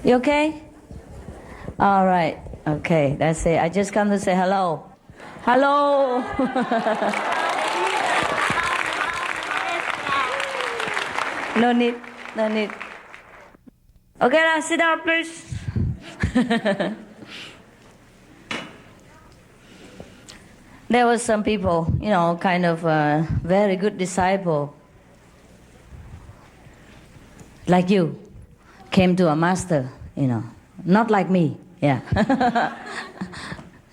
You okay? All right. Okay, that's it. I just come to say hello. Hello. No need. No need. Okay, now sit down, please. There were some people, kind of very good disciple, like you, came to a master, not like me, yeah.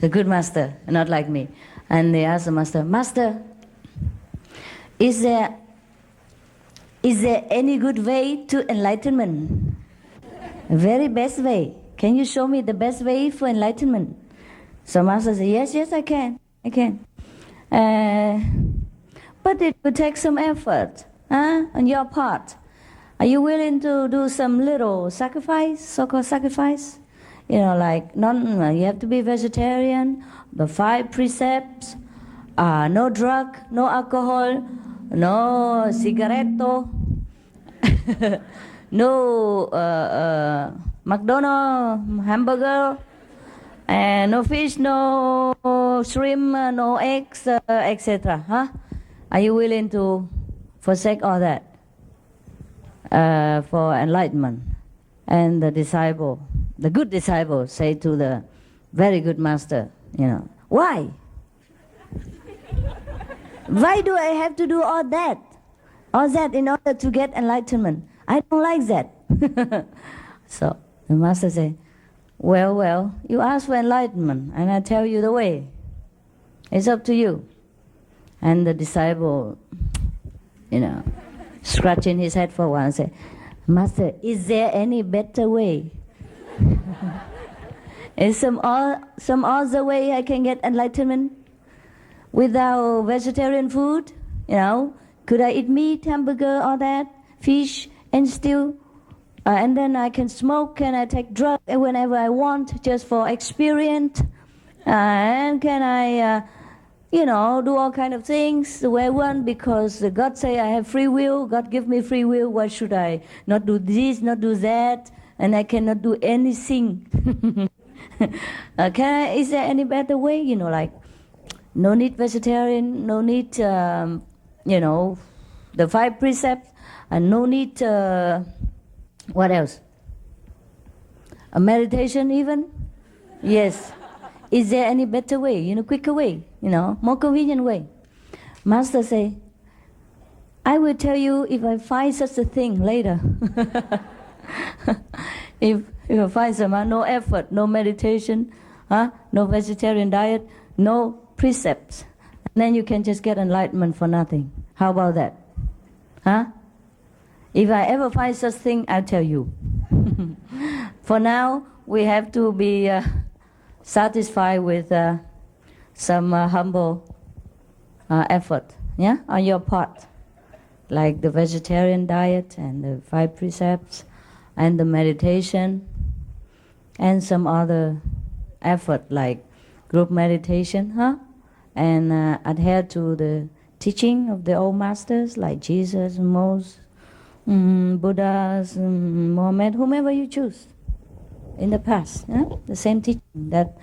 A good master, not like me. And they asked the master, Master, is there any good way to enlightenment? A very best way. Can you show me the best way for enlightenment? So master said, yes, I can. But it would take some effort on your part. Are you willing to do some little sacrifice, so-called sacrifice? You have to be vegetarian, the 5 precepts, no drug, no alcohol, no cigarette, no McDonald's hamburger, and no fish, no shrimp, no eggs, etc. Are you willing to forsake all that for enlightenment? And the good disciple, say to the very good master, why? Why do I have to do all that? All that in order to get enlightenment? I don't like that. So the master said, well, you ask for enlightenment, and I tell you the way. It's up to you. And the disciple, scratching his head for a while and said, Master, is there any better way? Is some other way I can get enlightenment without vegetarian food? Could I eat meat, hamburger, all that, fish, and still, and then I can smoke, and I take drugs whenever I want, just for experience, and can I, do all kind of things the way I want, because God say I have free will, God give me free will, why should I not do this, not do that, and I cannot do anything? Is there any better way, no need vegetarian, no need, the 5 precepts, and no need, what else? A meditation even? Yes. Is there any better way, quicker way, more convenient way? Master say, I will tell you if I find such a thing later. If I find some, no effort, no meditation, no vegetarian diet, no precepts, and then you can just get enlightenment for nothing. How about that? If I ever find such thing, I'll tell you. For now, we have to be satisfied with some humble effort, on your part, like the vegetarian diet and the 5 precepts and the meditation and some other effort like group meditation, and adhere to the teaching of the old masters like Jesus, Moses, Buddhas, Mohammed, whomever you choose in the past. The same teaching that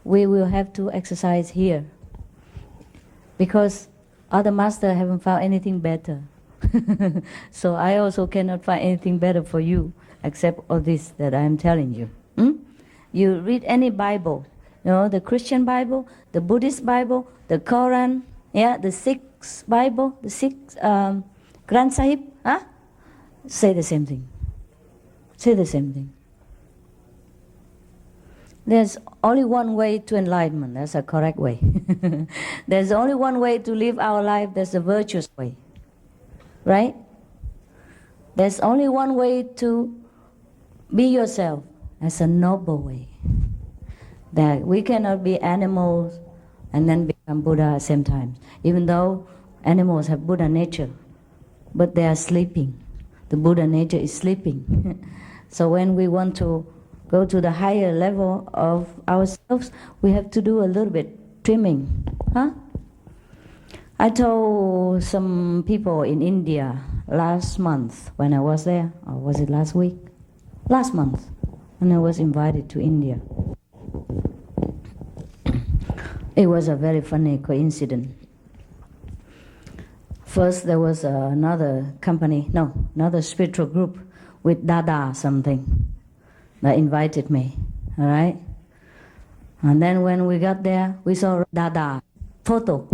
we will have to exercise here, because other masters haven't found anything better. So I also cannot find anything better for you except all this that I am telling you. You read any Bible, the Christian Bible, the Buddhist Bible, the Quran, the Sikh Bible, the Sikh Granth Sahib, say the same thing. Say the same thing. There's only one way to enlightenment. That's a correct way. There's only one way to live our life. That's a virtuous way. Right? There's only one way to be yourself. That's a noble way. That we cannot be animals and then become Buddha at the same time. Even though animals have Buddha nature, but they are sleeping. The Buddha nature is sleeping. So when we want to go to the higher level of ourselves, we have to do a little bit trimming. I told some people in India last month when I was there, or was it last week? Last month. and I was invited to India. It was a very funny coincidence. First, there was another spiritual group with Dada something that invited me, all right? And then when we got there, we saw Dada photo.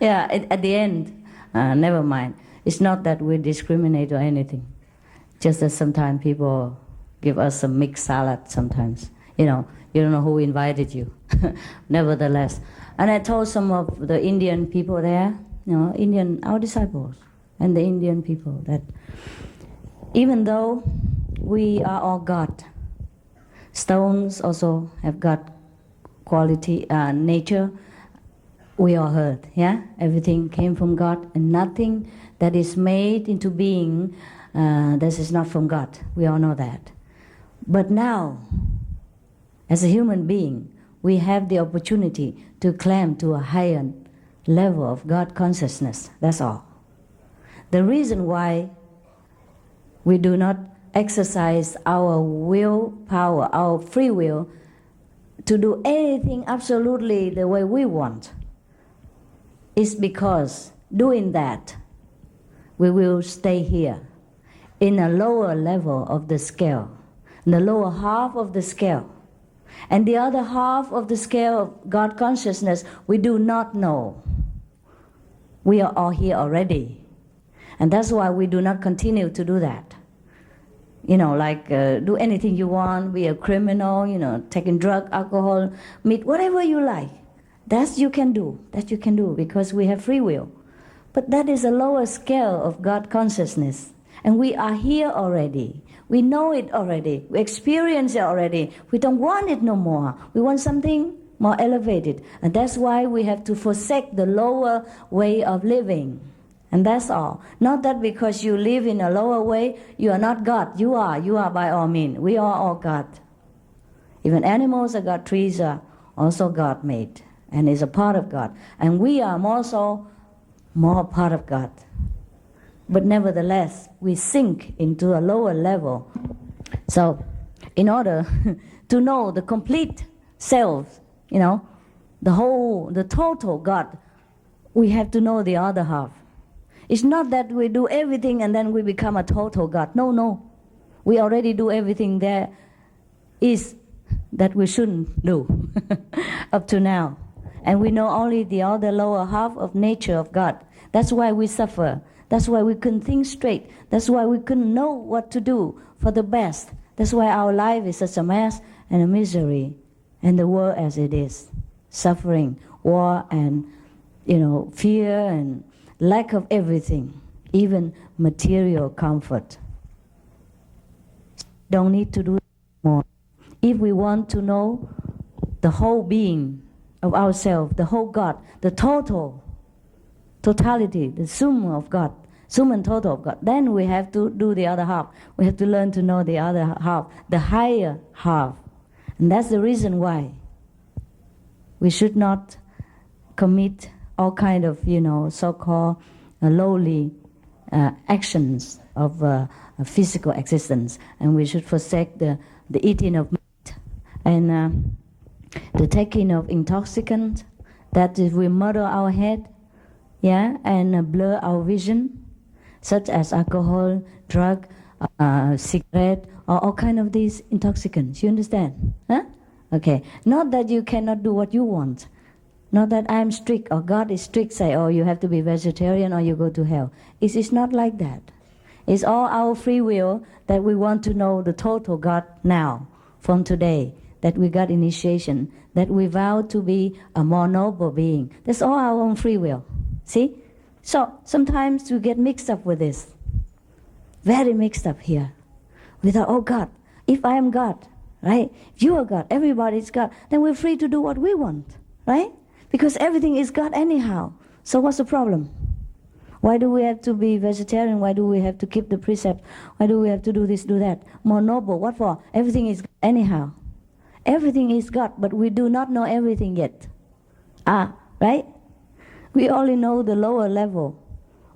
Yeah, at the end, never mind. It's not that we discriminate or anything. Just that sometimes people give us some mixed salad sometimes. You don't know who invited you. Nevertheless. And I told some of the Indian people there, our disciples and the Indian people, that even though we are all God, stones also have got quality, nature, we all heard, yeah? Everything came from God, and nothing that is made into being, this is not from God. We all know that. But now, as a human being, we have the opportunity to climb to a higher level of God consciousness. That's all. The reason why we do not exercise our willpower, our free will, to do anything absolutely the way we want, is because doing that, we will stay here in a lower level of the scale, in the lower half of the scale. And the other half of the scale of God consciousness, we do not know. We are all here already. And that's why we do not continue to do that. Do anything you want, be a criminal, taking drug, alcohol, meat, whatever you like. That you can do because we have free will. But that is a lower scale of God consciousness. And we are here already. We know it already. We experience it already. We don't want it no more. We want something more elevated. And that's why we have to forsake the lower way of living. And that's all. Not that because you live in a lower way, you are not God. You are by all means. We are all God. Even animals are God, trees are also God made. And is a part of God. And we are more part of God. But nevertheless, we sink into a lower level. So, in order to know the complete self, the total God, we have to know the other half. It's not that we do everything and then we become a total God. No. We already do everything there is that we shouldn't do up to now. And we know only the other lower half of nature of God. That's why we suffer. That's why we couldn't think straight. That's why we couldn't know what to do for the best. That's why our life is such a mess and a misery. And the world as it is. Suffering, war, and fear and lack of everything. Even material comfort. Don't need to do more. If we want to know the whole being of ourselves, the whole God, the totality, the sum of God, sum and total of God, then we have to do the other half. We have to learn to know the other half, the higher half. And that's the reason why we should not commit all kind of, so-called lowly actions of physical existence. And we should forsake the eating of meat and the taking of intoxicants, that if we murder our head, and blur our vision, such as alcohol, drug, cigarette, or all kind of these intoxicants. You understand? Huh? Okay. Not that you cannot do what you want. Not that I'm strict or God is strict, say, you have to be vegetarian or you go to hell. It's not like that. It's all our free will that we want to know the total God now, from today, that we got initiation, that we vow to be a more noble being. That's all our own free will. See? So sometimes we get mixed up with this. Very mixed up here. We thought, God, if I am God, right? If you are God, everybody is God, then we're free to do what we want, right? Because everything is God anyhow. So what's the problem? Why do we have to be vegetarian? Why do we have to keep the precept? Why do we have to do this, do that? More noble, what for? Everything is God anyhow. Everything is God, but we do not know everything yet. Right? We only know the lower level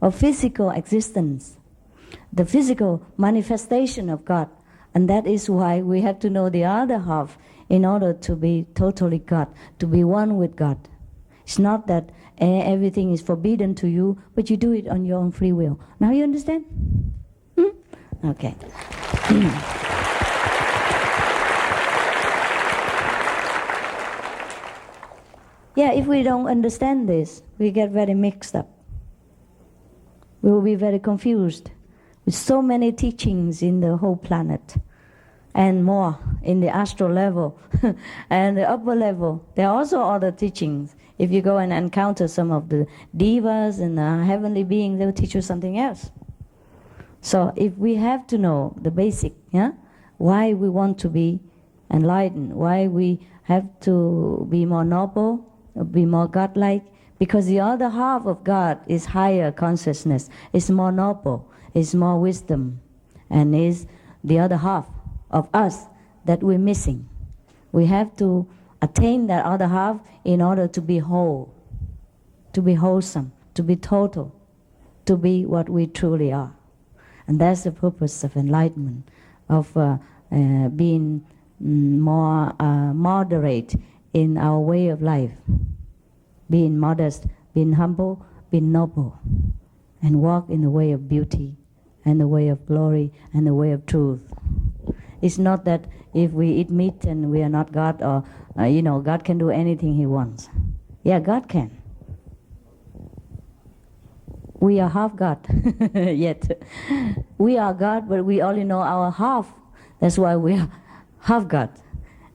of physical existence, the physical manifestation of God, And that is why we have to know the other half in order to be totally God, to be one with God. It's not that everything is forbidden to you, but you do it on your own free will. Now you understand? Okay. Yeah, if we don't understand this, we get very mixed up. We will be very confused with so many teachings in the whole planet and more in the astral level and the upper level. There are also other teachings. If you go and encounter some of the divas and heavenly beings, they will teach you something else. So if we have to know the basic, why we want to be enlightened, why we have to be more noble, be more godlike, because the other half of God is higher consciousness, is more noble, is more wisdom, and is the other half of us that we're missing. We have to attain that other half in order to be whole, to be wholesome, to be total, to be what we truly are. And that's the purpose of enlightenment, of being more moderate in our way of life, being modest, being humble, being noble, and walk in the way of beauty and the way of glory and the way of truth. It's not that if we eat meat and we are not God, or God can do anything He wants. Yeah, God can. We are half God, yet we are God, but we only know our half. That's why we are half God.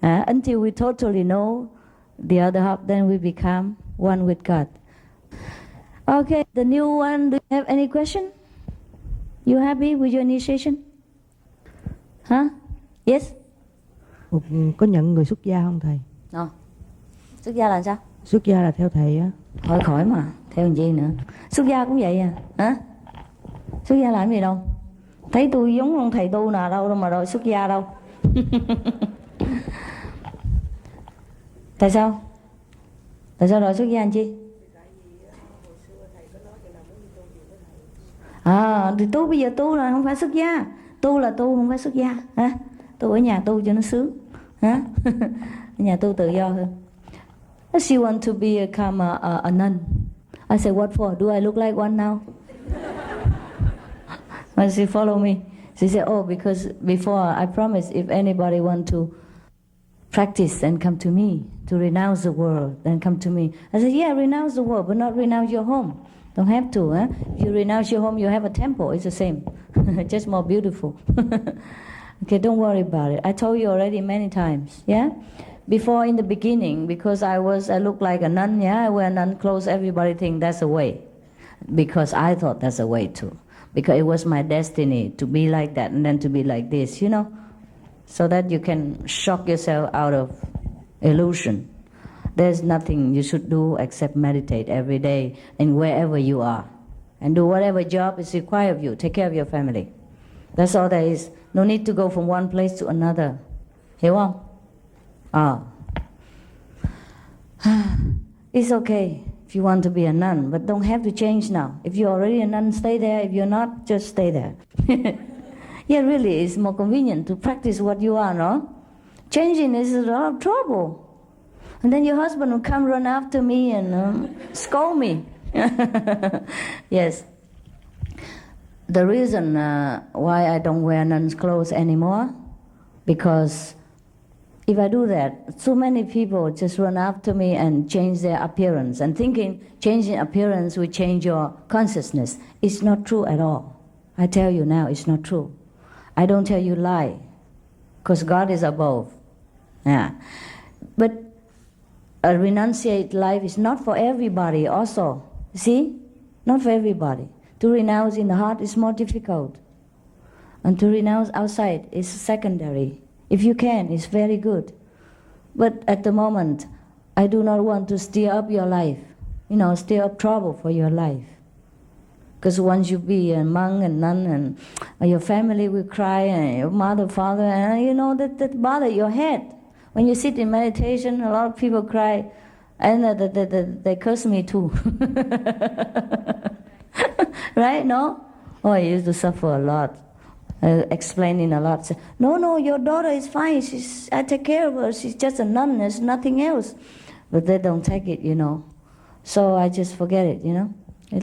Until we totally know the other half, then we become one with God. Okay, the new one, do you have any question? You happy with your initiation? Huh? Yes? Có nhận người xuất gia không thầy? Xuất gia là sao? Xuất gia là theo thầy á. Hỏi khỏi mà, theo làm gì nữa? Xuất gia cũng vậy à? Hả? Xuất gia làm gì đâu? Thấy tôi giống ông thầy tu nào đâu mà đòi xuất gia đâu. Tại sao? Tại sao đòi xuất gia anh chi? Thì tu bây giờ tu là không phải xuất gia. Tu là tu không phải xuất gia. Hả? Tu ở nhà tu cho nó sướng. Hả? Ở nhà tu tự do hơn. She want to become a nun. I said, what for? Do I look like one now? When she follow me, she said, because before I promised if anybody want to practice and come to me, to renounce the world, then come to me. I said, yeah, renounce the world, but not renounce your home. Don't have to. If you renounce your home, you have a temple. It's the same. Just more beautiful. Okay, don't worry about it. I told you already many times. Yeah? Before, in the beginning, because I looked like a nun, I wear nun clothes, everybody think that's a way. Because I thought that's a way too. Because it was my destiny to be like that and then to be like this, so that you can shock yourself out of illusion. There's nothing you should do except meditate every day and wherever you are. And do whatever job is required of you. Take care of your family. That's all there is. No need to go from one place to another. Hiểu không? It's okay if you want to be a nun, but don't have to change now. If you're already a nun, stay there. If you're not, just stay there. Yeah, really, it's more convenient to practice what you are, no? Changing is a lot of trouble. And then your husband will come run after me and scold me. Yes. The reason why I don't wear nun's clothes anymore, because if I do that, so many people just run after me and change their appearance and thinking changing appearance will change your consciousness. It's not true at all. I tell you now, it's not true. I don't tell you lie, because God is above. Yeah. But a renunciate life is not for everybody also. See? Not for everybody. To renounce in the heart is more difficult. And to renounce outside is secondary. If you can, it's very good. But at the moment, I do not want to stir up your life. Stir up trouble for your life. Because once you be a monk and nun and your family will cry and your mother, father, and that bother your head. When you sit in meditation, a lot of people cry and they curse me too. Right? No? I used to suffer a lot. explaining a lot. Say, no, your daughter is fine. I take care of her. She's just a nun. There's nothing else. But they don't take it, So I just forget it,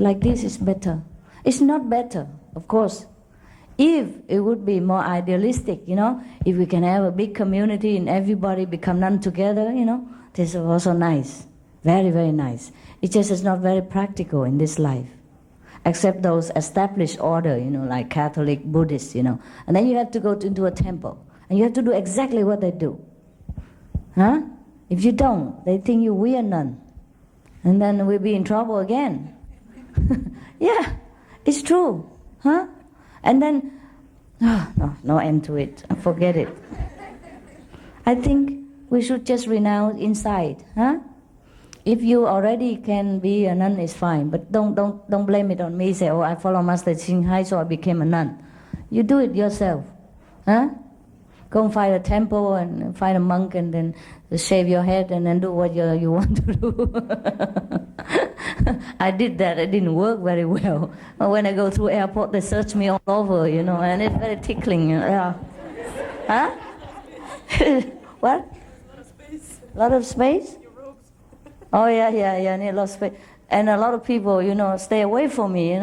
Like this is better. It's not better, of course. If it would be more idealistic, if we can have a big community and everybody become nun together, this is also nice. Very, very nice. It just is not very practical in this life. Except those established order, like Catholic, Buddhist, And then you have to go into a temple. And you have to do exactly what they do. Huh? If you don't, they think you're weird nun. And then we'll be in trouble again. Yeah, it's true. Huh? And then, no end to it. Forget it. I think we should just renounce inside. Huh? If you already can be a nun, it's fine. But don't blame it on me. Say, I follow Master Ching Hai, so I became a nun. You do it yourself. Huh? Go and find a temple and find a monk and then shave your head and then do what you want to do. I did that. It didn't work very well. When I go through airport, they search me all over, and it's very tickling. Yeah. Huh? What? A lot of space? Oh, yeah, need a lot of space. And a lot of people, stay away from me,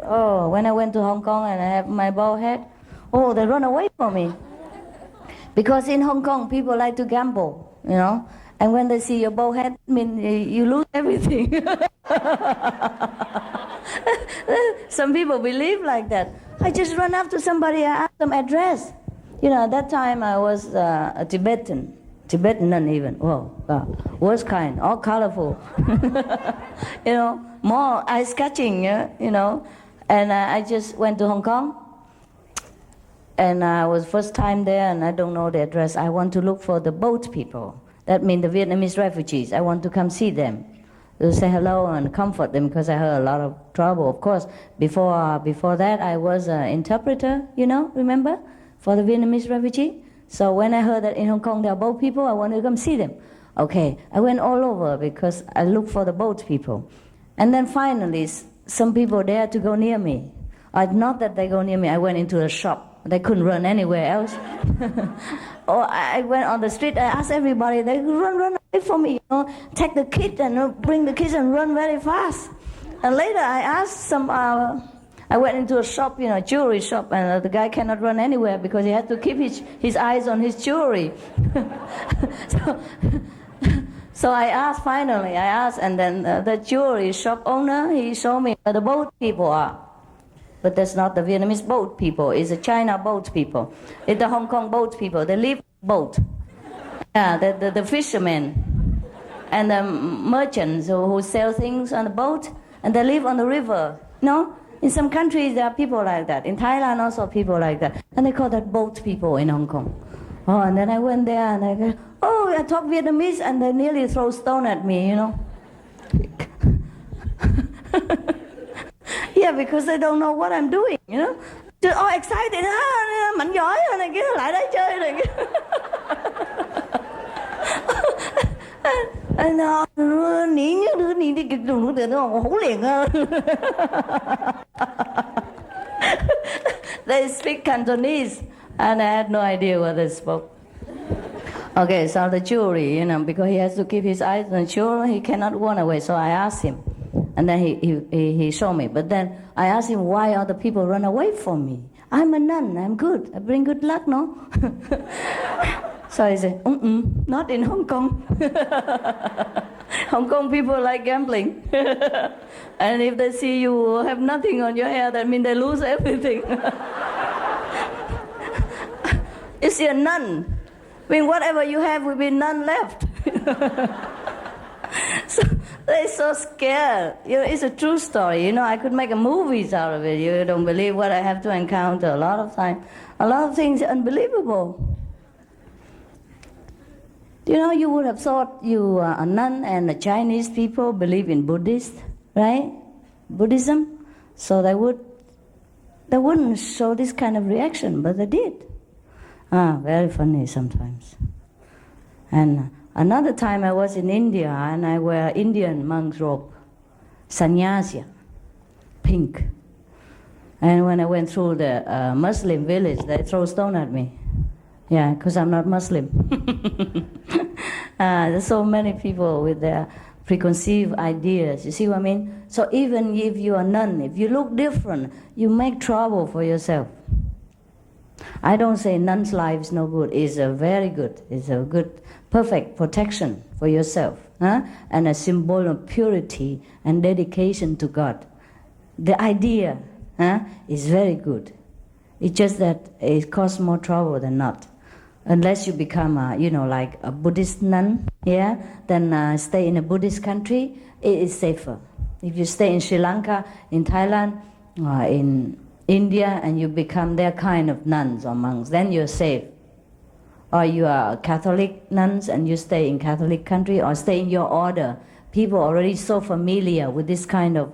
Oh, when I went to Hong Kong and I have my bald head, they run away from me. Because in Hong Kong, people like to gamble, And when they see your bald head, you lose everything. Some people believe like that. I just run up to somebody, I ask them address. At that time I was a Tibetan nun even. Oh, God. Worst kind, all colorful. More eye-catching, And I just went to Hong Kong. And I was first time there and I don't know the address. I want to look for the boat people. That means the Vietnamese refugees. I want to come see them. To say hello and comfort them because I heard a lot of trouble. Of course, before that I was an interpreter, remember? For the Vietnamese refugee. So when I heard that in Hong Kong there are boat people, I wanted to come see them. Okay, I went all over because I looked for the boat people. And then finally, some people dared to go near me. Not that they go near me, I went into a shop. They couldn't run anywhere else. Or I went on the street, I asked everybody, they run away from me, take the kid and bring the kids and run very fast. And later I asked I went into a shop, jewelry shop, and the guy cannot run anywhere because he had to keep his eyes on his jewelry. So I asked, and then the jewelry shop owner, he showed me where the boat people are. But that's not the Vietnamese boat people, it's the China boat people. It's the Hong Kong boat people, they live boat. Yeah, the fishermen and the merchants who sell things on the boat, and they live on the river, In some countries there are people like that. In Thailand also people like that. And they call that boat people in Hong Kong. Oh, and then I went there and I go, I talk Vietnamese, and they nearly throw stone at me, Yeah, because they don't know what I'm doing, Just all excited, mạnh giỏi này kia, lại đây chơi này kia. They speak Cantonese, and I had no idea what they spoke. Okay, so the jewelry, because he has to keep his eyes on the jewelry, he cannot run away. So I asked him, and then he showed me. But then I asked him, why other people run away from me? I'm a nun, I'm good, I bring good luck, no? So he said, not in Hong Kong. Hong Kong people like gambling. And if they see you have nothing on your hair, that means they lose everything. You see, a nun, whatever you have will be none left. So they're so scared. It's a true story. I could make a movies out of it. You don't believe what I have to encounter a lot of time. A lot of things are unbelievable. You would have thought you are a nun and the Chinese people believe in Buddhist, right? Buddhism. So they wouldn't show this kind of reaction, but they did. Very funny sometimes. And another time I was in India and I wear Indian monk's robe, sannyasa, pink. And when I went through the Muslim village, they throw stone at me. Yeah, because I'm not Muslim. There's so many people with their preconceived ideas. You see what I mean? So even if you are nun, if you look different, you make trouble for yourself. I don't say nun's life is no good. It's a very good. It's a good, perfect protection for yourself, and a symbol of purity and dedication to God. The idea is very good. It's just that it causes more trouble than not. Unless you become, like a Buddhist nun, then stay in a Buddhist country, it is safer. If you stay in Sri Lanka, in Thailand, in India, and you become their kind of nuns or monks, then you're safe. Or you are Catholic nuns and you stay in Catholic country, or stay in your order. People are already so familiar with this kind of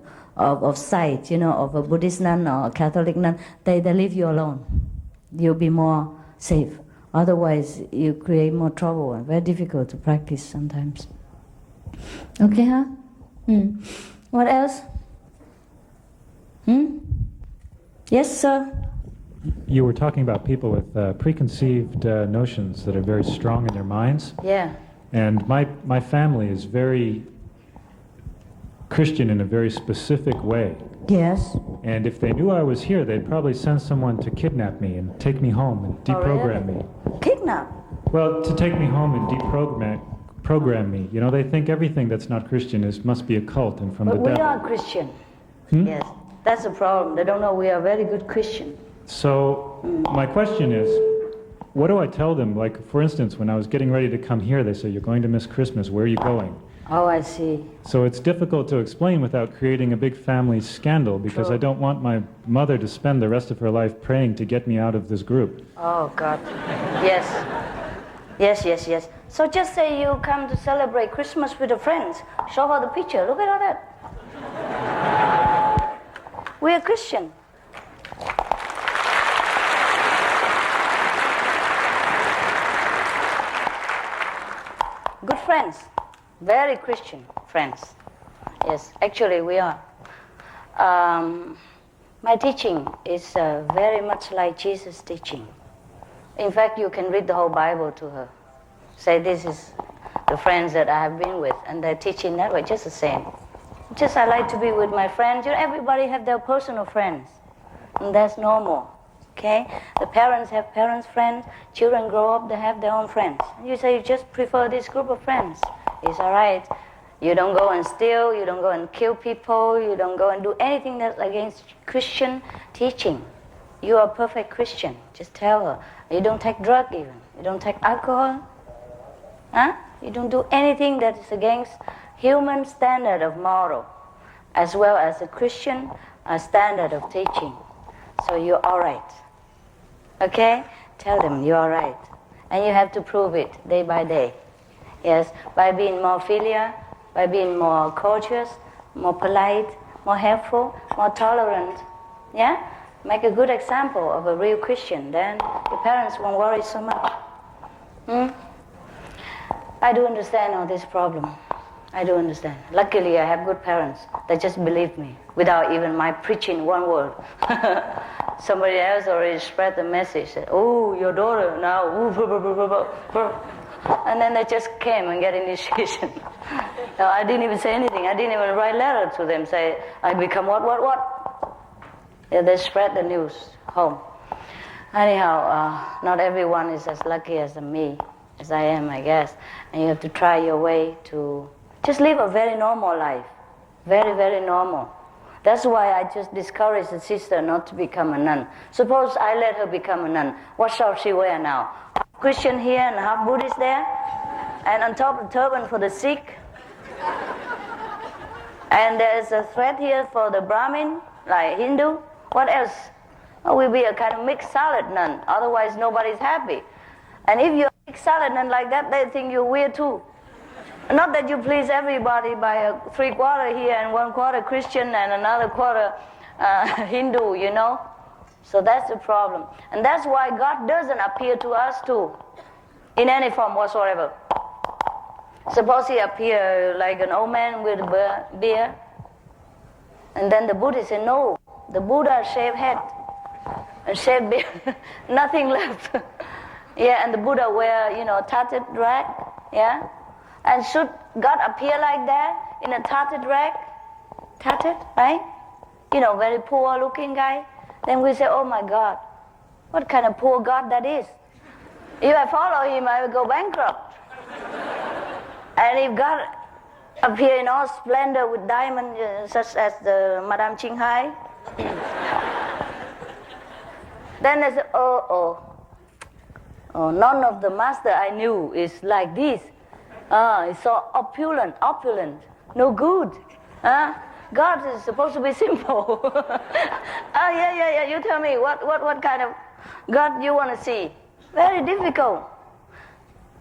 sight, of a Buddhist nun or a Catholic nun, they leave you alone. You'll be more safe. Otherwise, you create more trouble and very difficult to practice sometimes. Okay, huh? What else? Yes, sir? You were talking about people with preconceived notions that are very strong in their minds. Yeah. And my family is very Christian in a very specific way. Yes. And if they knew I was here, they'd probably send someone to kidnap me and take me home and deprogram me. Kidnap? Well, to take me home and program me. They think everything that's not Christian must be a cult and from the devil. But we are Christian. Yes. That's the problem. They don't know we are very good Christian. So my question is, what do I tell them? Like, for instance, when I was getting ready to come here, they say, "You're going to miss Christmas. Where are you going?" Oh, I see. So it's difficult to explain without creating a big family scandal, because True. I don't want my mother to spend the rest of her life praying to get me out of this group. Oh, God. Yes. Yes. So just say you come to celebrate Christmas with your friends. Show her the picture. Look at all that. We are Christian. Good friends. Very Christian friends. Yes, actually we are. My teaching is very much like Jesus' teaching. In fact, you can read the whole Bible to her. Say, this is the friends that I have been with, and they're teaching that way, just the same. Just I like to be with my friends. Everybody have their personal friends, and that's normal. Okay? The parents have parents' friends. Children grow up, they have their own friends. And you say you just prefer this group of friends. It's all right. You don't go and steal. You don't go and kill people. You don't go and do anything that's against Christian teaching. You are a perfect Christian. Just tell her. You don't take drug even. You don't take alcohol. You don't do anything that is against human standard of moral, as well as a Christian standard of teaching. So you're all right. Okay? Tell them you're all right. And you have to prove it day by day. Yes, by being more filial, by being more courteous, more polite, more helpful, more tolerant. Yeah? Make a good example of a real Christian, then your parents won't worry so much. I do understand all this problem. I do understand. Luckily, I have good parents. They just believe me without even my preaching one word. Somebody else already spread the message. Said, "Oh, your daughter now." And then they just came and get initiation. No, I didn't even say anything. I didn't even write letter to them. Say, "I become what? Yeah, they spread the news home. Anyhow, not everyone is as lucky as me, as I am, I guess. And you have to try your way to just live a very normal life. Very, very normal. That's why I just discourage the sister not to become a nun. Suppose I let her become a nun. What shall she wear now? Half Christian here and half Buddhist there? And on top a turban for the Sikh? And there's a thread here for the Brahmin, like Hindu? What else? We'll be a kind of mixed salad nun. Otherwise nobody's happy. And if you're a mixed salad nun like that, they think you're weird too. Not that you please everybody by a 3/4 here and 1/4 Christian and another quarter Hindu, you know. So that's the problem. And that's why God doesn't appear to us too, in any form whatsoever. Suppose he appear like an old man with a beard. And then the Buddhists say, no, the Buddha shaved head, and shaved beard, nothing left. Yeah, and the Buddha wear, tattered rag, yeah? And should God appear like that, in a tattered rag? Tattered, right? Very poor looking guy. Then we say, oh my God, what kind of poor God that is? If I follow him, I will go bankrupt. And if God appear in all splendor with diamonds, such as the Madame Qinghai, then I say, oh, none of the master I knew is like this. It's so opulent, no good. God is supposed to be simple. Yeah, you tell me, what kind of God you want to see? Very difficult.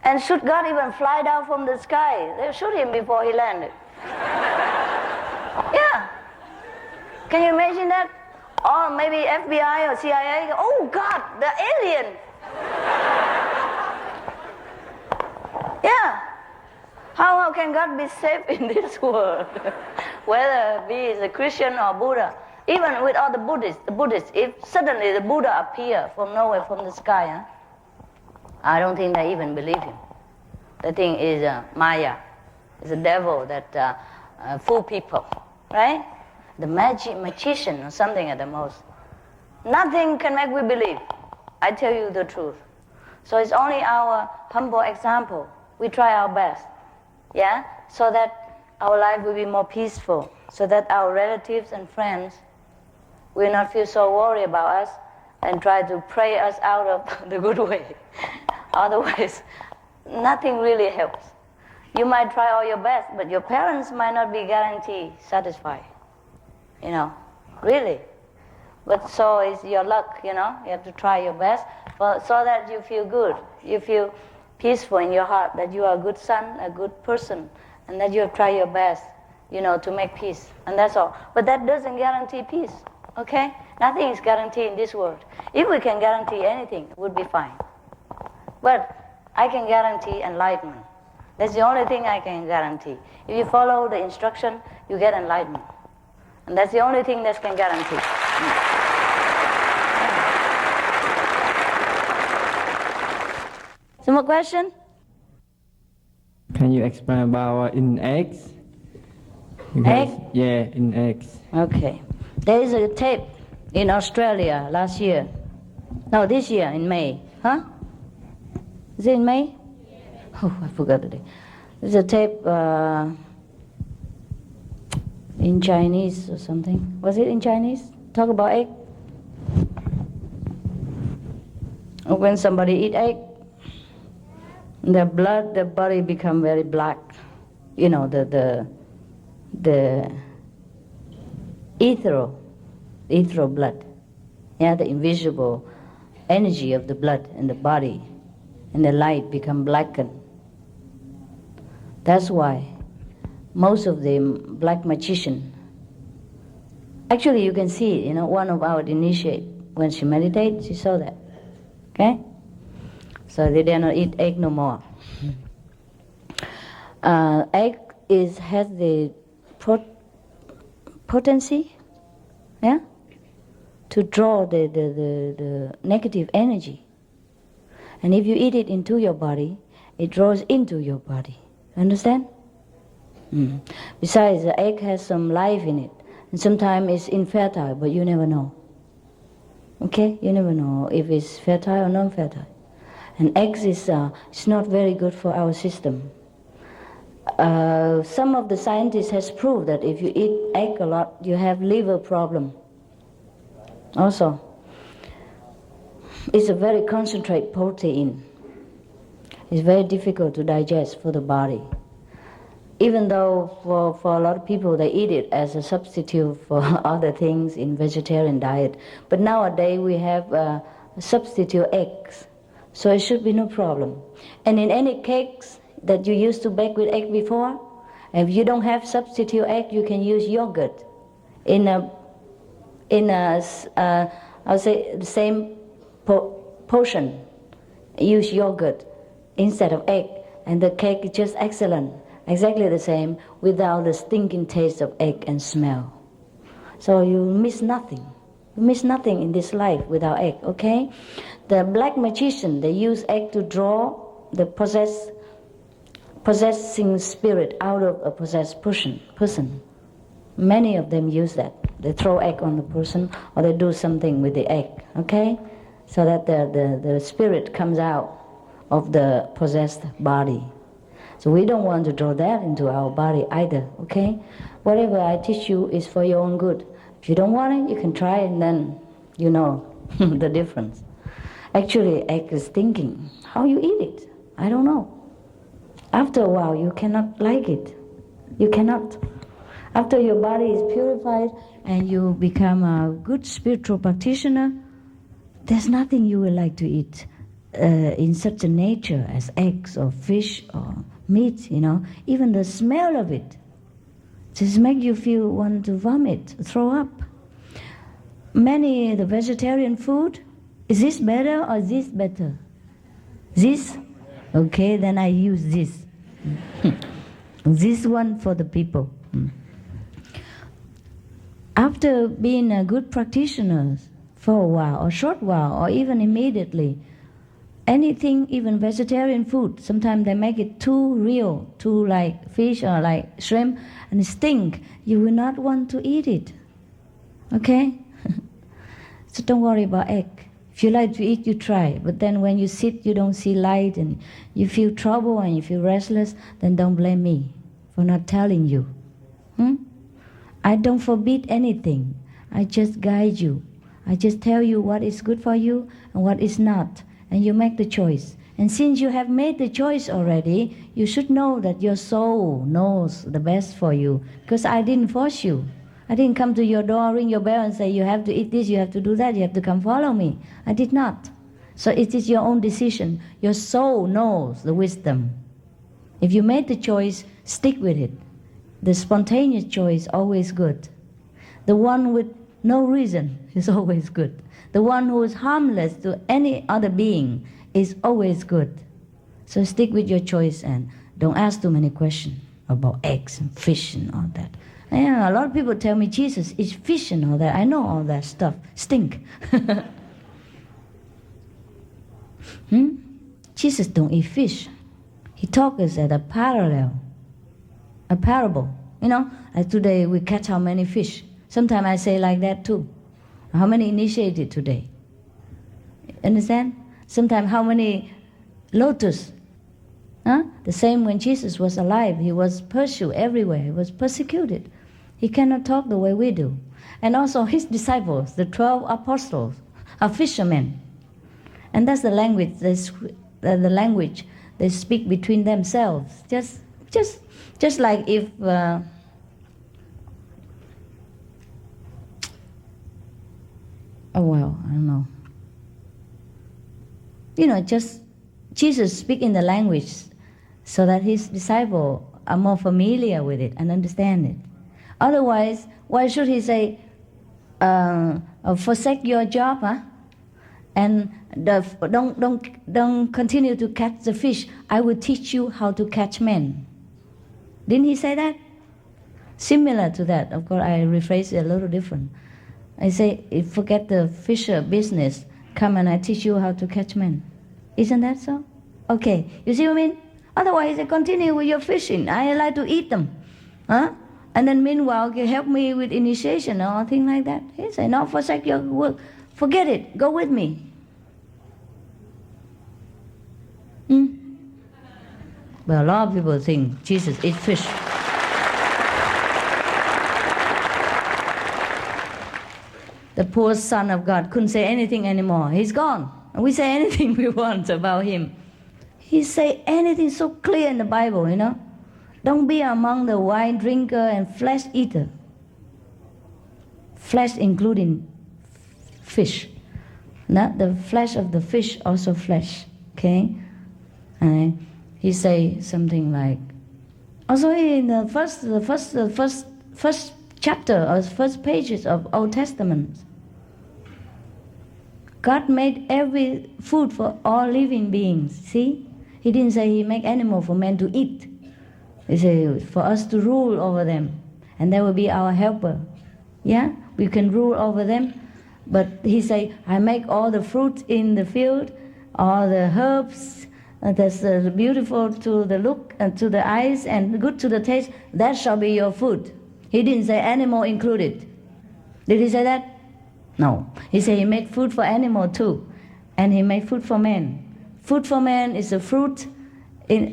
And should God even fly down from the sky? They shoot him before he landed. Yeah. Can you imagine that? Or maybe FBI or CIA, oh God, the alien. Yeah. How can God be safe in this world? Whether he is a Christian or Buddha. Even with all the Buddhists, if suddenly the Buddha appear from nowhere, from the sky, I don't think they even believe him. The thing is Maya. It's a devil that fool people, right? The magician or something at the most. Nothing can make we believe. I tell you the truth. So it's only our humble example. We try our best, yeah? So that our life will be more peaceful, so that our relatives and friends will not feel so worried about us and try to pray us out of the good way. Otherwise, nothing really helps. You might try all your best, but your parents might not be guaranteed satisfied. Really. But so is your luck, you have to try your best so that you feel good. You feel peaceful in your heart that you are a good son, a good person, and that you have tried your best, to make peace. And that's all. But that doesn't guarantee peace, okay? Nothing is guaranteed in this world. If we can guarantee anything, it would be fine. But I can guarantee enlightenment. That's the only thing I can guarantee. If you follow the instruction, you get enlightenment. And that's the only thing that can guarantee. Some more question? Can you explain about in eggs? Egg? Yeah, in eggs. Okay. There is a tape in Australia last year. No, this year in May. Huh? Is it in May? Oh, I forgot the day. There's a tape in Chinese or something. Was it in Chinese? Talk about egg? When somebody eat egg, the blood, the body become very black. The ethereal blood. Yeah, the invisible energy of the blood in the body and the light become blackened. That's why most of the black magician, actually you can see it, one of our initiate, when she meditates, she saw that. Okay? So they dare not eat egg no more. Egg has the potency, yeah, to draw the negative energy. And if you eat it into your body, it draws into your body. Understand? Besides, the egg has some life in it. And sometimes it's infertile, but you never know. Okay? You never know if it's fertile or non-fertile. And eggs is not very good for our system. Some of the scientists has proved that if you eat egg a lot, you have liver problem. Also, it's a very concentrated protein. It's very difficult to digest for the body. Even though for a lot of people they eat it as a substitute for other things in vegetarian diet. But nowadays we have substitute eggs. So it should be no problem. And in any cakes that you used to bake with egg before, if you don't have substitute egg, you can use yogurt. In a I would say the same portion, use yogurt instead of egg, and the cake is just excellent, exactly the same, without the stinking taste of egg and smell. So you miss nothing. You miss nothing in this life without egg, okay? The black magician, they use egg to draw the possessing spirit out of a possessed person. Many of them use that. They throw egg on the person, or they do something with the egg, okay? So that the spirit comes out of the possessed body. So we don't want to draw that into our body either, okay? Whatever I teach you is for your own good. If you don't want it, you can try and then you know the difference. Actually, egg is thinking, how you eat it? I don't know. After a while, you cannot like it. You cannot. After your body is purified and you become a good spiritual practitioner, there's nothing you will like to eat in such a nature as eggs or fish or meat, you know. Even the smell of it just make you want to vomit, throw up. The vegetarian food, is this better or is this better? This? Okay, then I use this. This one for the people. After being a good practitioner for a while, or short while, or even immediately, anything, even vegetarian food, sometimes they make it too real, too like fish or like shrimp, and it stink. You will not want to eat it. Okay? So don't worry about egg. If you like to eat, you try. But then when you sit, you don't see light, and you feel trouble and you feel restless, then don't blame me for not telling you. I don't forbid anything. I just guide you. I just tell you what is good for you and what is not. And you make the choice. And since you have made the choice already, you should know that your soul knows the best for you. Because I didn't force you. I didn't come to your door, ring your bell and say, you have to eat this, you have to do that, you have to come follow me. I did not. So it is your own decision. Your soul knows the wisdom. If you made the choice, stick with it. The spontaneous choice is always good. The one with no reason is always good. The one who is harmless to any other being is always good. So stick with your choice and don't ask too many questions about eggs and fish and all that. And a lot of people tell me, Jesus, eats fish and all that. I know all that stuff. Stink. Jesus don't eat fish. He talks at a parable. You know, like today we catch how many fish. Sometimes I say like that too. How many initiated today? Understand? Sometimes how many lotus? The same when Jesus was alive. He was pursued everywhere. He was persecuted. He cannot talk the way we do. And also his disciples, the 12 apostles, are fishermen. And that's the language they speak between themselves. Just like if I don't know. You know, just Jesus speak in the language so that his disciples are more familiar with it and understand it. Otherwise, why should he say, forsake your job, and don't continue to catch the fish. I will teach you how to catch men. Didn't he say that? Similar to that. Of course, I rephrase it a little different. I say, forget the fisher business. Come and I teach you how to catch men. Isn't that so? Okay, you see what I mean? Otherwise, I continue with your fishing. I like to eat them. And then meanwhile, you help me with initiation or things like that. He say, no, forsake your work. Forget it. Go with me. But a lot of people think Jesus eats fish. The poor Son of God couldn't say anything anymore. He's gone. And we say anything we want about him. He say anything so clear in the Bible, you know. Don't be among the wine drinker and flesh eater. Flesh including fish. Not the flesh of the fish, also flesh. Okay? And he say something like, also in the first chapter or first pages of Old Testament, God made every food for all living beings. See? He didn't say he make animal for men to eat. He said for us to rule over them. And they will be our helper. Yeah? We can rule over them. But he say, I make all the fruit in the field, all the herbs, that's beautiful to the look and to the eyes and good to the taste, that shall be your food. He didn't say animal included. Did he say that? No. He said he make food for animal too. And he make food for man. Food for man is a fruit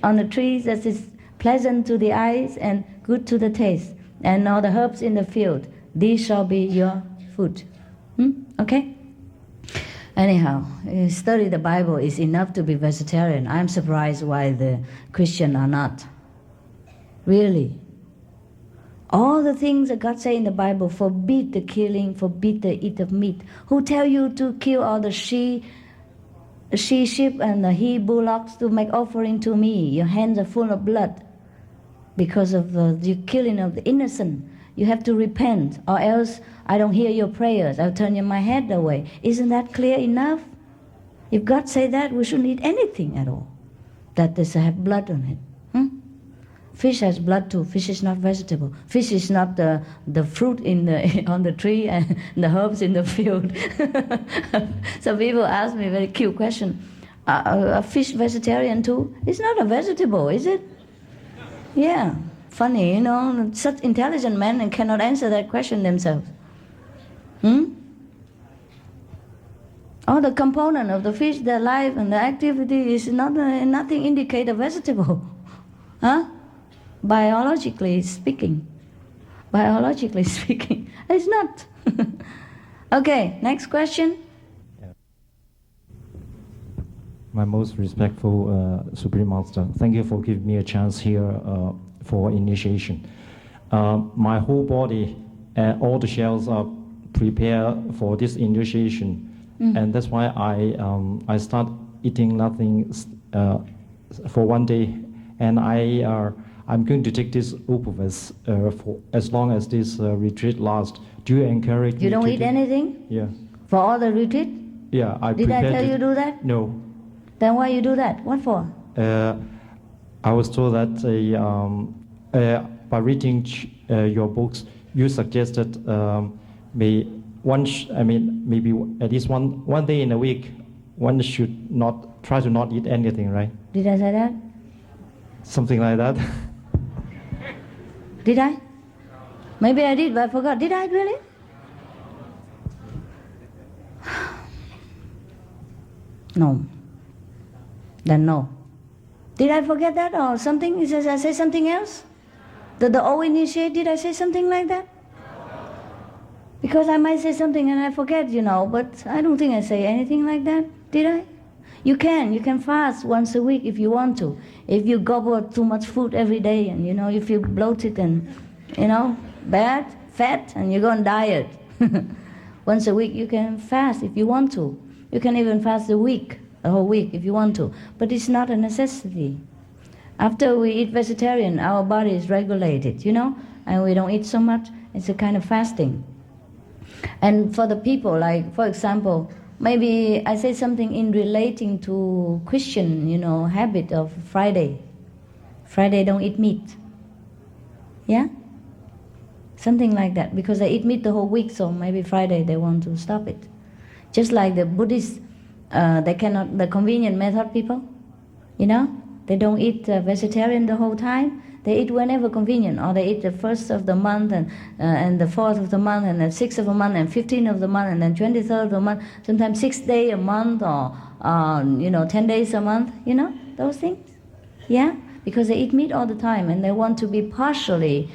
on the trees that is pleasant to the eyes and good to the taste. And all the herbs in the field, these shall be your food. Okay? Anyhow, study the Bible is enough to be vegetarian. I'm surprised why the Christians are not. Really. All the things that God say in the Bible, forbid the killing, forbid the eat of meat. Who tell you to kill all the sheep and the he bullocks to make offering to me? Your hands are full of blood because of the killing of the innocent. You have to repent, or else I don't hear your prayers. I'll turn my head away. Isn't that clear enough? If God say that, we shouldn't eat anything at all that does have blood on it. Fish has blood too. Fish is not vegetable. Fish is not the fruit on the tree and the herbs in the field. Some people ask me a very cute question. A fish vegetarian too? It's not a vegetable, is it? Yeah. Funny, you know, such intelligent men and cannot answer that question themselves. All the component of the fish, their life and the activity is nothing indicate a vegetable. Biologically speaking. It's not. Okay, next question. My most respectful Supreme Master, thank you for giving me a chance here for initiation. My whole body and all the cells are prepared for this initiation, and that's why I start eating nothing for one day, and I'm going to take this upavas for as long as this retreat lasts. Do you encourage me? You don't eat anything? Yeah. For all the retreat? Yeah, Did I tell you to do that? No. Then why you do that? What for? I was told that by reading your books, you suggested maybe at least one day in a week, one should not try to not eat anything, right? Did I say that? Something like that. Did I? Maybe I did, but I forgot. Did I really? No. Then no. Did I forget that or something? Did I say something else? The old initiate, did I say something like that? Because I might say something and I forget, but I don't think I say anything like that. Did I? You can fast once a week if you want to. If you gobble too much food every day and you feel bloated and bad, fat, and you go on diet. Once a week you can fast if you want to. You can even fast a whole week if you want to. But it's not a necessity. After we eat vegetarian, our body is regulated, and we don't eat so much. It's a kind of fasting. And for the people, like, for example, maybe I say something in relating to Christian, habit of Friday. Friday don't eat meat. Yeah? Something like that. Because they eat meat the whole week, so maybe Friday they want to stop it. Just like the Buddhists, they cannot, the convenient method people, they don't eat vegetarian the whole time. They eat whenever convenient, or they eat the 1st of the month and the 4th of the month and the 6th of the month and 15th of the month and then 23rd of the month, sometimes 6 days a month or 10 days a month, those things. Yeah? Because they eat meat all the time and they want to be partially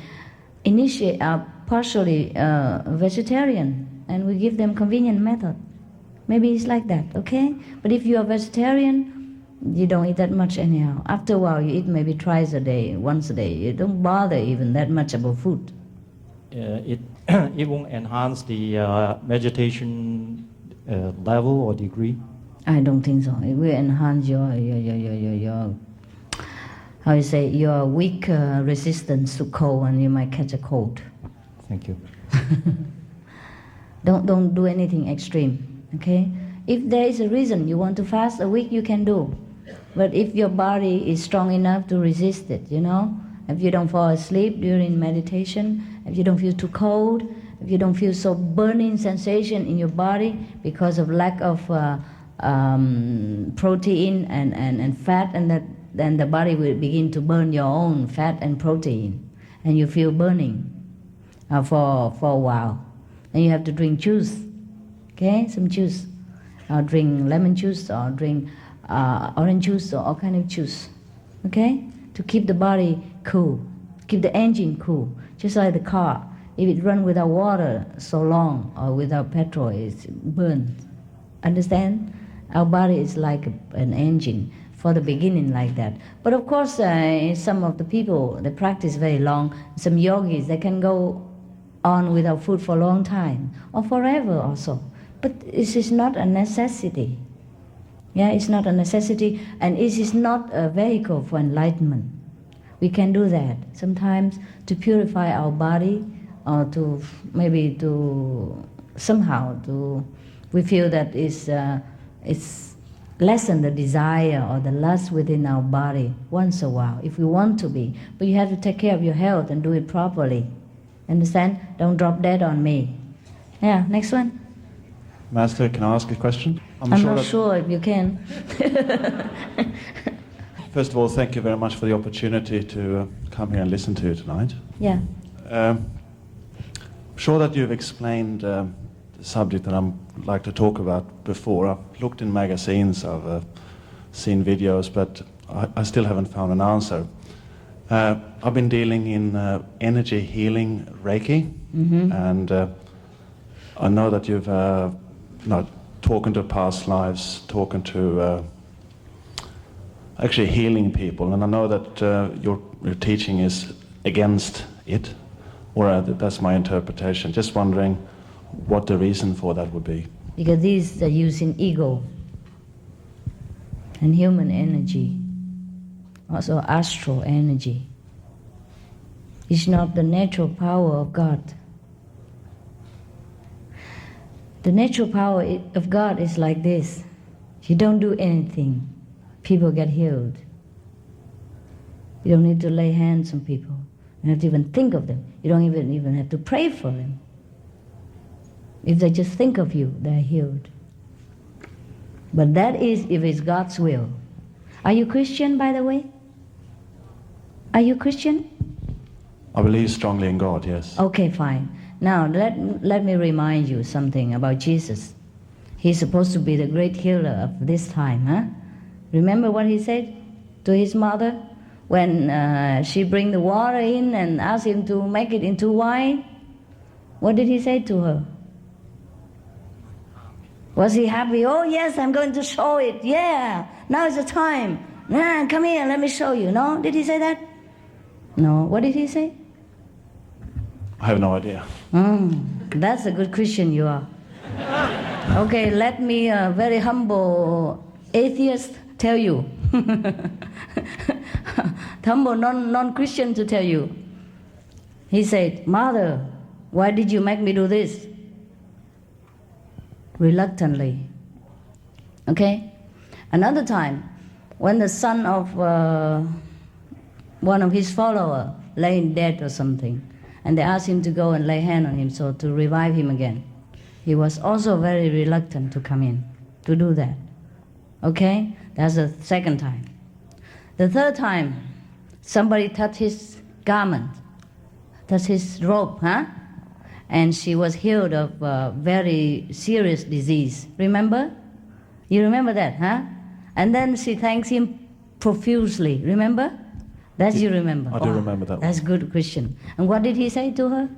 vegetarian, and we give them convenient method. Maybe it's like that, okay? But if you are vegetarian, you don't eat that much anyhow. After a while, you eat maybe twice a day, once a day. You don't bother even that much about food. It won't enhance the meditation level or degree? I don't think so. It will enhance your how you say, your weak resistance to cold, and you might catch a cold. Thank you. Don't do anything extreme, okay? If there is a reason you want to fast a week, you can do. But if your body is strong enough to resist it, if you don't fall asleep during meditation, if you don't feel too cold, if you don't feel so burning sensation in your body because of lack of protein and fat, and that then the body will begin to burn your own fat and protein, and you feel burning for a while. Then you have to drink juice, okay, some juice, or drink lemon juice, or drink orange juice, or all kind of juice, okay, to keep the body cool, keep the engine cool, just like the car. If it runs without water so long or without petrol, it's burned. Understand? Our body is like an engine for the beginning, like that. But of course, some of the people, they practice very long. Some yogis, they can go on without food for a long time, or forever also. But this is not a necessity. Yeah, it's not a necessity, and it is not a vehicle for enlightenment. We can do that sometimes to purify our body, or to maybe to somehow to, we feel that it's lessen the desire or the lust within our body once a while, if we want to be. But you have to take care of your health and do it properly. Understand? Don't drop dead on me. Yeah, next one. Master, can I ask a question? I'm not sure if you can. First of all, thank you very much for the opportunity to come here and listen to you tonight. Yeah. I'm sure that you've explained the subject that I'd like to talk about before. I've looked in magazines, I've seen videos, but I still haven't found an answer. I've been dealing in energy healing Reiki, and I know that you've talking to past lives, talking to actually healing people, and I know that your teaching is against it, or that's my interpretation. Just wondering what the reason for that would be. Because these are using ego and human energy, also astral energy. It's not the natural power of God. The natural power of God is like this. You don't do anything, people get healed. You don't need to lay hands on people. You don't have to even think of them. You don't even have to pray for them. If they just think of you, they're healed. But that is if it's God's will. Are you Christian, by the way? Are you Christian? I believe strongly in God, yes. Okay, fine. Now, let me remind you something about Jesus. He's supposed to be the great healer of this time, huh? Remember what he said to his mother when she bring the water in and asked him to make it into wine? What did he say to her? Was he happy? Oh yes, I'm going to show it. Yeah, now is the time. Come here, let me show you. No? Did he say that? No. What did he say? I have no idea. That's a good Christian you are. Okay, let me, a very humble atheist, tell you. Humble non-Christian to tell you. He said, Mother, why did you make me do this? Reluctantly. Okay? Another time, when the son of one of his followers lay dead or something, and they asked him to go and lay hand on him, so to revive him again. He was also very reluctant to come in, to do that. Okay? That's the second time. The third time, somebody touched his garment, touched his robe, huh? And she was healed of a very serious disease. Remember? You remember that, huh? And then she thanks him profusely. Remember? That you remember? I do remember that one. That's good Christian. And what did he say to her?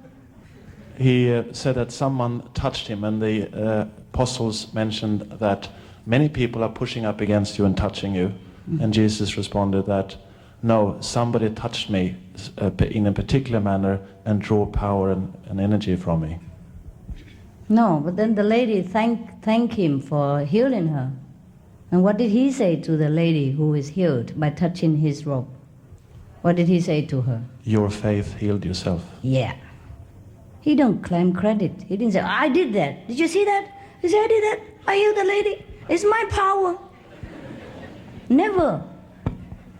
He said that someone touched him, and the apostles mentioned that many people are pushing up against you and touching you. And Jesus responded that, no, somebody touched me in a particular manner and drew power and energy from me. No, but then the lady thanked him for healing her. And what did he say to the lady who is healed by touching his robe? What did he say to her? Your faith healed yourself. Yeah. He don't claim credit. He didn't say, I did that. Did you see that? He said, I did that. I healed the lady. It's my power. Never.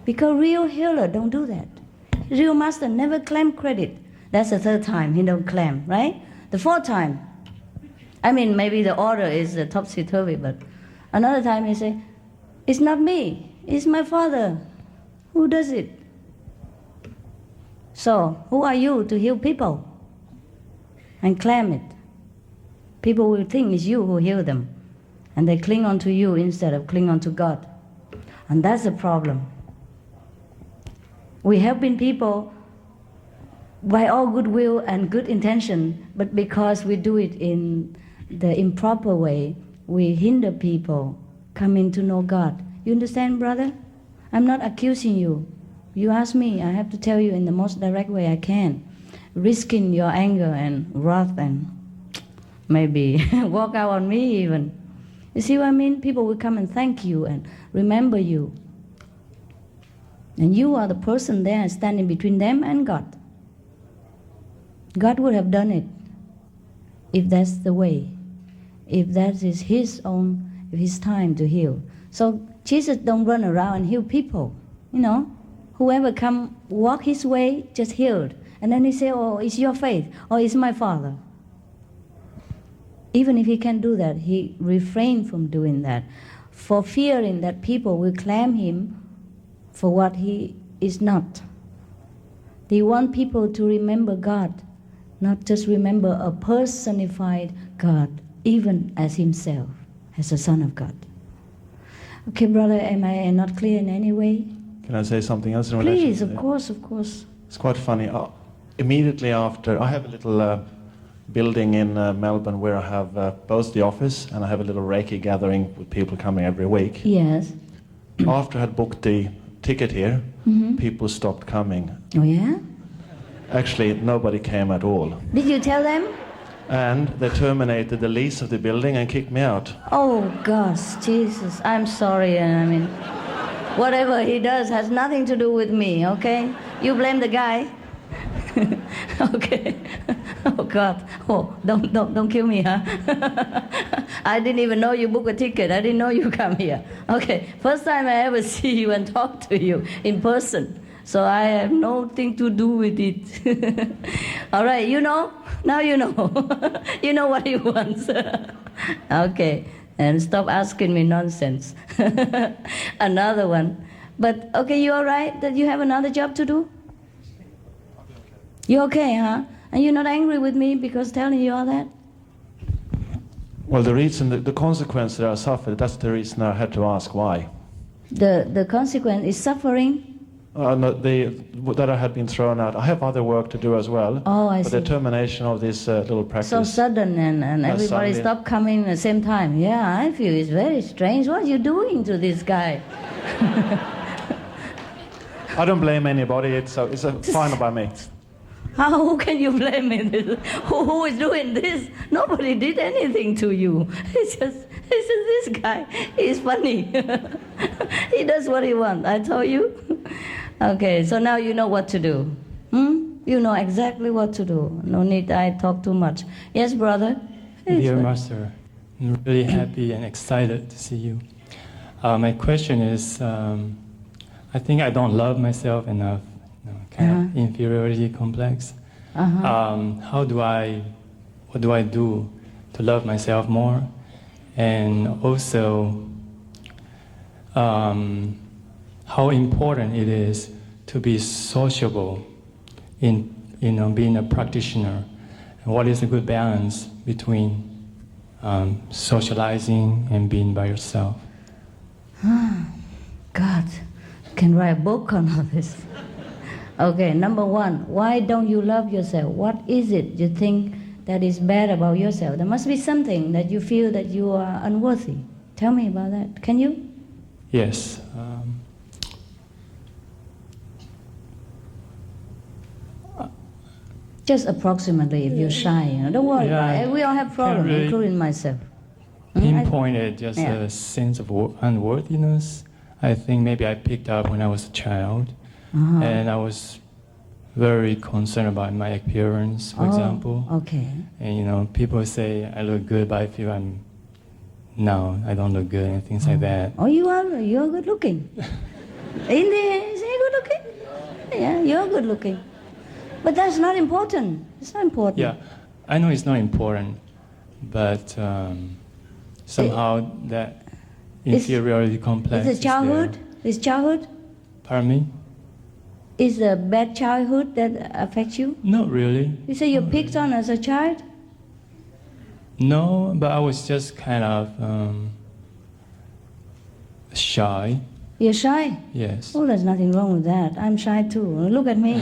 Because real healer don't do that. Real master never claim credit. That's the third time he don't claim, right? The fourth time, I mean, maybe the order is topsy-turvy, but another time he say, it's not me, it's my Father. Who does it? So, who are you to heal people and claim it? People will think it's you who heal them, and they cling on to you instead of cling on to God. And that's the problem. We helping people by all goodwill and good intention, but because we do it in the improper way, we hinder people coming to know God. You understand, brother? I'm not accusing you. You ask me, I have to tell you in the most direct way I can, risking your anger and wrath and maybe walk out on me even. You see what I mean? People will come and thank you and remember you. And you are the person there standing between them and God. God would have done it if that's the way, if that is His time to heal. So Jesus don't run around and heal people, you know. Whoever come walk His way, just healed. And then He say, oh, it's your faith, or it's my Father. Even if He can do that, He refrained from doing that, for fearing that people will claim Him for what He is not. They want people to remember God, not just remember a personified God, even as Himself, as the Son of God. Okay, brother, am I not clear in any way? Can I say something else in relation? Please, to of that? course, of course. It's quite funny. Immediately after, I have a little building in Melbourne where I have both the office and I have a little Reiki gathering with people coming every week. Yes. After I had booked the ticket here, people stopped coming. Oh, yeah? Actually, nobody came at all. Did you tell them? And they terminated the lease of the building and kicked me out. Oh, gosh, Jesus, I'm sorry. I mean, whatever he does has nothing to do with me, okay? You blame the guy. Okay. Oh, God. Oh, don't kill me, huh? I didn't even know you booked a ticket. I didn't know you come here. Okay, first time I ever see you and talk to you in person. So I have nothing to do with it. All right, you know? Now you know. You know what he wants. Okay, and stop asking me nonsense. Another one. But, okay, you all right that you have another job to do? You okay, huh? And you're not angry with me because telling you all that? Well, the reason, the consequence that I suffered, that's the reason I had to ask why. The consequence is suffering? No, that I had been thrown out. I have other work to do as well. Oh, I but see. the termination of this little practice. So sudden and everybody suddenly. stopped coming at the same time. Yeah, I feel it's very strange. What are you doing to this guy? I don't blame anybody. It's fine by me. Who can you blame me? Who is doing this? Nobody did anything to you. It's just this guy. He's funny. He does what he wants. I told you. Okay, so now you know what to do. You know exactly what to do. No need I talk too much. Yes, brother? Dear Master, I'm really happy and excited to see you. My question is, I think I don't love myself enough. Kind of inferiority complex. What do I do to love myself more? And also, how important it is to be sociable in being a practitioner, and what is a good balance between socializing and being by yourself? God, can write a book on all this. Okay, number one, why don't you love yourself? What is it you think that is bad about yourself? There must be something that you feel that you are unworthy. Tell me about that. Can you? Yes. Just approximately, if you're shy, don't worry about it. We all have problems, really including myself. Pinpointed just a sense of unworthiness. I think maybe I picked up when I was a child. And I was very concerned about my appearance, for example. Okay. And people say I look good, but I feel I don't look good, and things like that. Oh, you're good looking. Is he good looking? Yeah, you're good looking. But that's not important. It's not important. Yeah, I know it's not important, but somehow that inferiority complex Is it childhood? Is childhood? Pardon me? Is a bad childhood that affects you? Not really. You say you picked on as a child? No, but I was just kind of shy. You're shy? Yes. Oh, there's nothing wrong with that. I'm shy too. Look at me.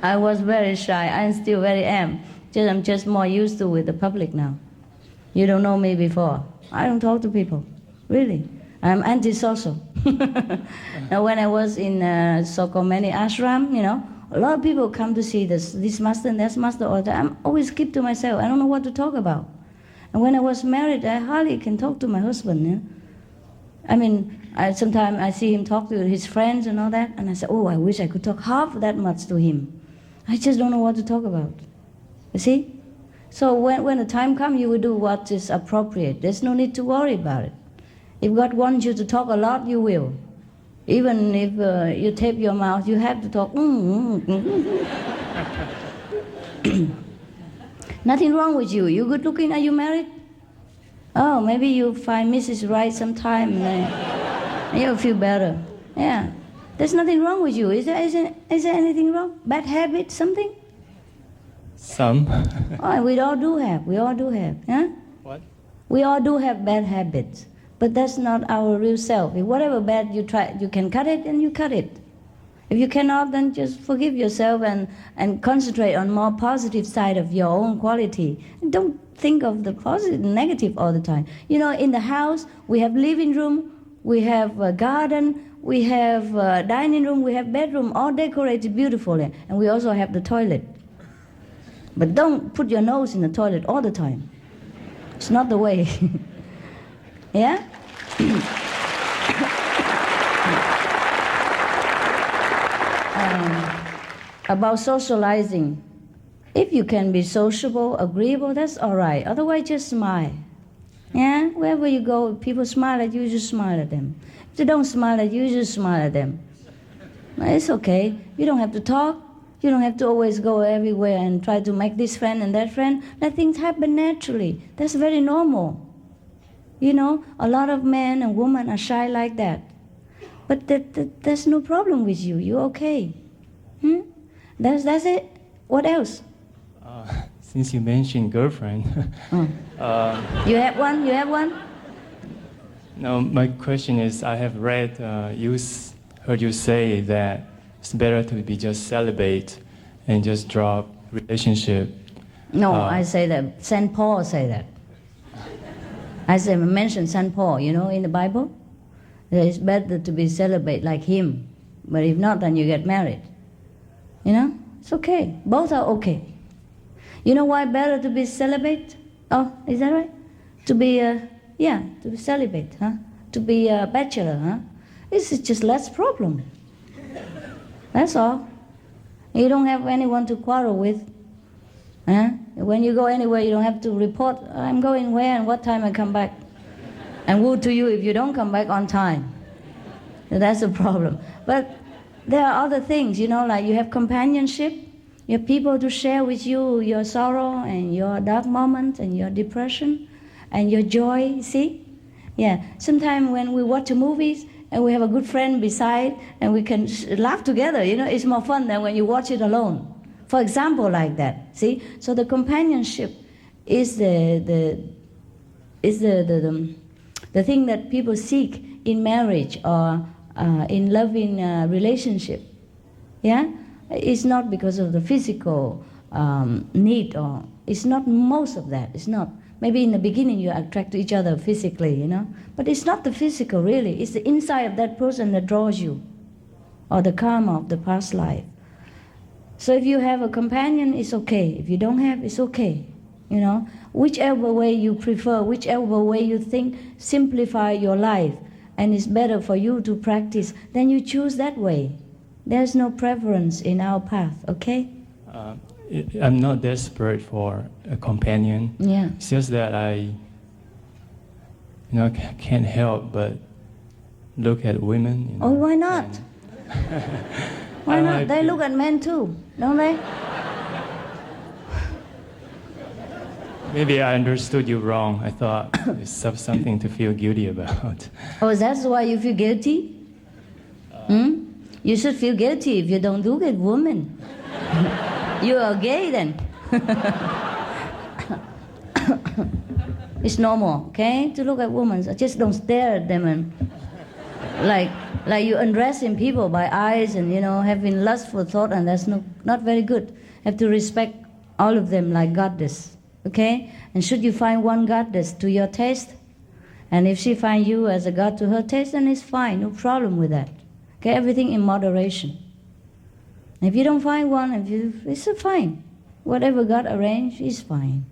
I was very shy. I still very am. I'm just more used to with the public now. You don't know me before. I don't talk to people. Really. I'm antisocial. Now when I was in so-called many ashram, you know, a lot of people come to see this master and that master all the time. I always keep to myself. I don't know what to talk about. And when I was married, I hardly can talk to my husband. You know? I mean, sometimes I see him talk to his friends and all that, and I say, oh, I wish I could talk half that much to him. I just don't know what to talk about. You see? So when the time comes, you will do what is appropriate. There's no need to worry about it. If God wants you to talk a lot, you will. Even if you tape your mouth, you have to talk. Nothing wrong with you. You good looking? Are you married? Oh, maybe you find Mrs. Right sometime and you'll feel better. Yeah. There's nothing wrong with you. Is there anything wrong? Bad habit, something? Some. Oh, we all do have. Huh? What? We all do have bad habits. But that's not our real self. If whatever bad you try, you can cut it, and you cut it. If you cannot, then just forgive yourself and concentrate on more positive side of your own quality. And don't think of the positive, negative all the time. You know, in the house, we have living room, we have a garden, we have a dining room, we have bedroom, all decorated beautifully. And we also have the toilet. But don't put your nose in the toilet all the time. It's not the way. Yeah? About socializing. If you can be sociable, agreeable, that's all right. Otherwise, just smile. Yeah? Wherever you go, people smile at you, just smile at them. If they don't smile at you, just smile at them. It's okay. You don't have to talk. You don't have to always go everywhere and try to make this friend and that friend. Let things happen naturally. That's very normal. You know, a lot of men and women are shy like that. But there's no problem with you. You're okay. That's it. What else? Since you mentioned girlfriend. You have one? You have one? No, my question is, I have read, heard you say that it's better to be just celibate and just drop relationship. No, I say that. Saint Paul say that. I mention Saint Paul, you know, in the Bible. It's better to be celibate like him. But if not, then you get married. You know? It's okay. Both are okay. You know why better to be celibate? Oh, is that right? To be, to be celibate, huh? To be a bachelor, huh? This is just less problem. That's all. You don't have anyone to quarrel with. Huh? When you go anywhere, you don't have to report, I'm going where and what time I come back. And woe to you if you don't come back on time. That's the problem. But there are other things, you know, like you have companionship. You have people to share with you your sorrow and your dark moments and your depression and your joy, see? Yeah, sometimes when we watch movies and we have a good friend beside and we can laugh together, you know, it's more fun than when you watch it alone. For example, like that, see? So the companionship is the thing that people seek in marriage or in loving relationship. Yeah? It's not because of the physical need, or it's not most of that. It's not. Maybe in the beginning you attract to each other physically, you know? But it's not the physical, really. It's the inside of that person that draws you, or the karma of the past life. So if you have a companion, it's okay. If you don't have, it's okay. You know, whichever way you prefer, whichever way you think simplify your life and it's better for you to practice, then you choose that way. There's no preference in our path, okay? I'm not desperate for a companion. Yeah. It's just that I, can't help but look at women. You know, Oh, why not? Why not? They look at men too, don't they? Maybe I understood you wrong. I thought it's something to feel guilty about. Oh, that's why you feel guilty? You should feel guilty if you don't look at women. You are gay then. It's normal, okay, to look at women. Just don't stare at them and like you undressing people by eyes and having lustful thought, and that's not very good. Have to respect all of them like goddess, okay? And should you find one goddess to your taste, and if she find you as a god to her taste, then it's fine, no problem with that. Okay, everything in moderation. If you don't find one, it's fine. Whatever God arranged is fine.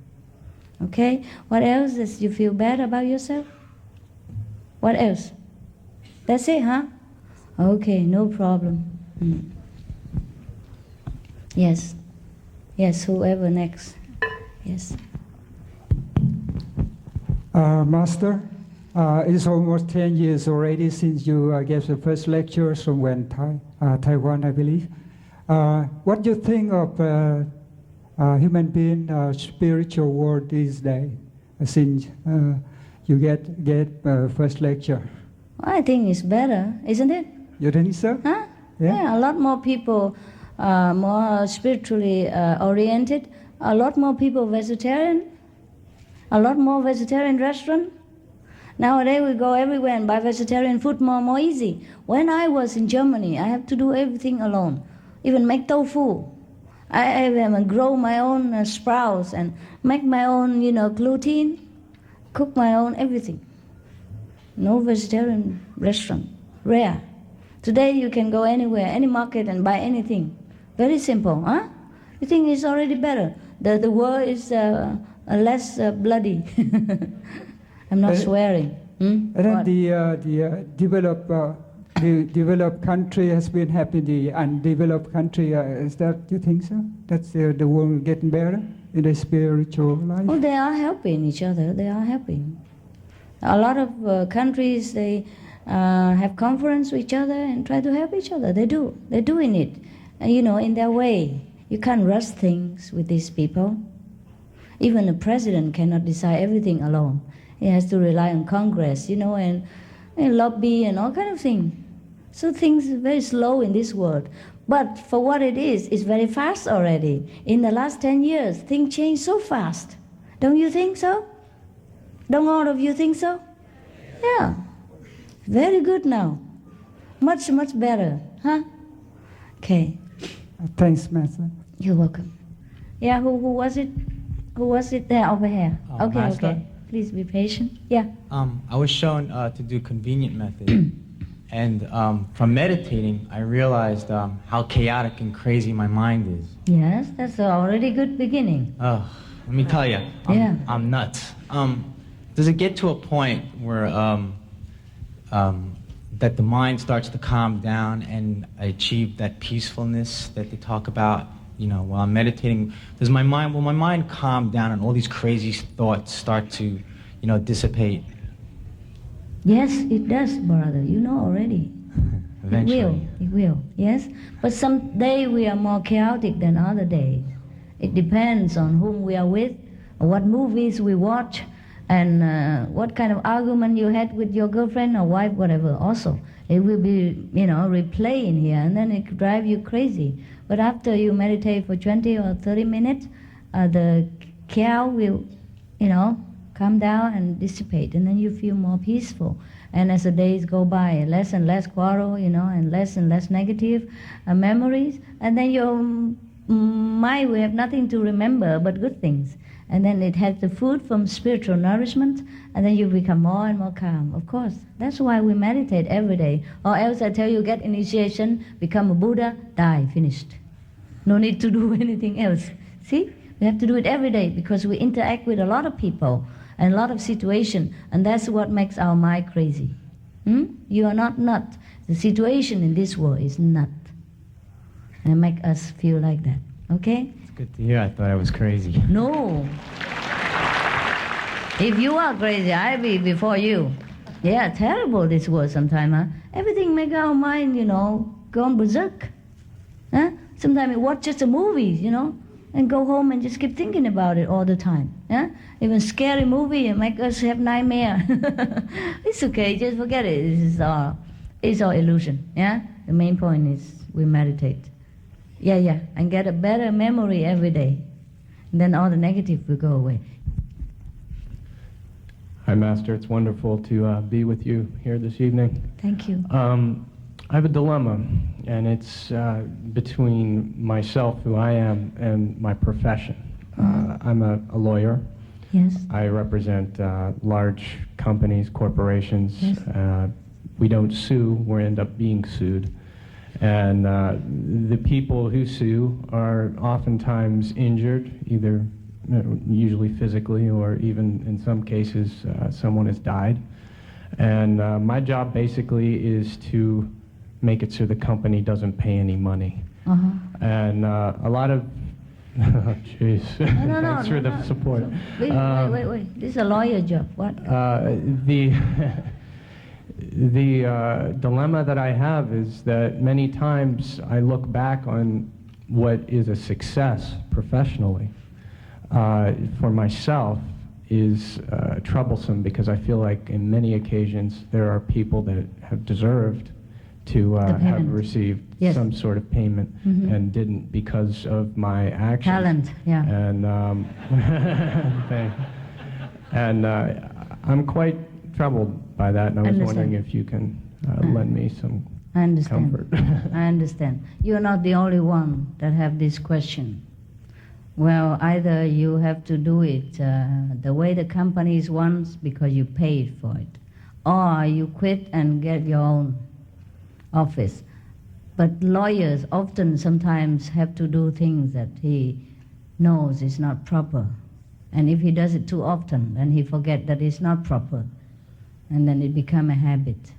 Okay? What else does you feel bad about yourself? What else? That's it, huh? Okay, no problem. Yes. Yes, whoever next. Yes. Master, it's almost 10 years already since you gave the first lecture somewhere in Taiwan, I believe. What do you think of human being spiritual world these days, since you get first lecture? I think it's better, isn't it? You think so? Huh? Yeah. A lot more people more spiritually oriented, a lot more people vegetarian, a lot more vegetarian restaurant. Nowadays we go everywhere and buy vegetarian food more easy. When I was in Germany, I have to do everything alone, even make tofu. I grow my own sprouts and make my own, gluten, cook my own everything. No vegetarian restaurant, rare. Today you can go anywhere, any market and buy anything. Very simple, huh? You think it's already better? The world is less bloody. I'm not swearing. And then the developed country has been happy. The undeveloped country, is that, you think so? That's the world getting better in the spiritual life? Oh, they are helping each other. They are helping. A lot of countries, they have conference with each other and try to help each other. They do. They're doing it, in their way. You can't rush things with these people. Even the president cannot decide everything alone. He has to rely on Congress, and lobby and all kind of things. So things are very slow in this world. But for what it is, it's very fast already. In the last 10 years, things change so fast. Don't you think so? Don't all of you think so? Yeah. Very good now. Much, much better. Huh? Okay. Thanks, Master. You're welcome. Yeah, who was it? Who was it there over here? Okay, Master? okay. Please be patient. Yeah. I was shown to do convenient method, and from meditating, I realized how chaotic and crazy my mind is. Yes, that's already good beginning. Let me tell you, I'm nuts. Does it get to a point where that the mind starts to calm down and I achieve that peacefulness that they talk about? While I'm meditating, will my mind calm down and all these crazy thoughts start to, dissipate? Yes, it does, brother. You know already. Eventually. It will, yes. But some day we are more chaotic than other days. It depends on whom we are with, what movies we watch, and what kind of argument you had with your girlfriend or wife, whatever. Also, it will be, replaying here, and then it could drive you crazy. But after you meditate for 20 or 30 minutes, the chaos will, calm down and dissipate, and then you feel more peaceful. And as the days go by, less and less quarrel, and less negative memories, and then your mind will have nothing to remember but good things. And then it has the food from spiritual nourishment, and then you become more and more calm. Of course, that's why we meditate every day. Or else I tell you, get initiation, become a Buddha, die, finished. No need to do anything else. See, we have to do it every day because we interact with a lot of people and a lot of situations, and that's what makes our mind crazy. You are not nut. The situation in this world is nut, and it makes us feel like that. Okay? Good to hear. I thought I was crazy. No. If you are crazy, I'll be before you. Yeah, terrible this world sometimes, huh? Everything make our mind, go on berserk. Huh? Sometimes we watch just the movies, and go home and just keep thinking about it all the time. Yeah? Even scary movie make us have nightmare. It's okay, just forget it. It's all illusion. Yeah? The main point is we meditate. Yeah, and get a better memory every day. And then all the negative will go away. Hi, Master. It's wonderful to be with you here this evening. Thank you. I have a dilemma, and it's between myself, who I am, and my profession. I'm a lawyer. Yes. I represent large companies, corporations. Yes. We don't sue, we end up being sued. And the people who sue are oftentimes injured, either usually physically or even in some cases someone has died. And my job basically is to make it so the company doesn't pay any money. And a lot of, oh, jeez, thanks for the support. Wait. This is a lawyer job. What? The dilemma that I have is that many times I look back on what is a success professionally for myself is troublesome, because I feel like in many occasions there are people that have deserved to have received some sort of payment and didn't because of my actions. Talent, yeah. And I'm quite troubled by that, and I was wondering if you can lend me some comfort. I understand. You're not the only one that have this question. Well, either you have to do it the way the companies wants because you paid for it, or you quit and get your own office. But lawyers often sometimes have to do things that he knows is not proper. And if he does it too often, then he forget that it's not proper. And then it become a habit.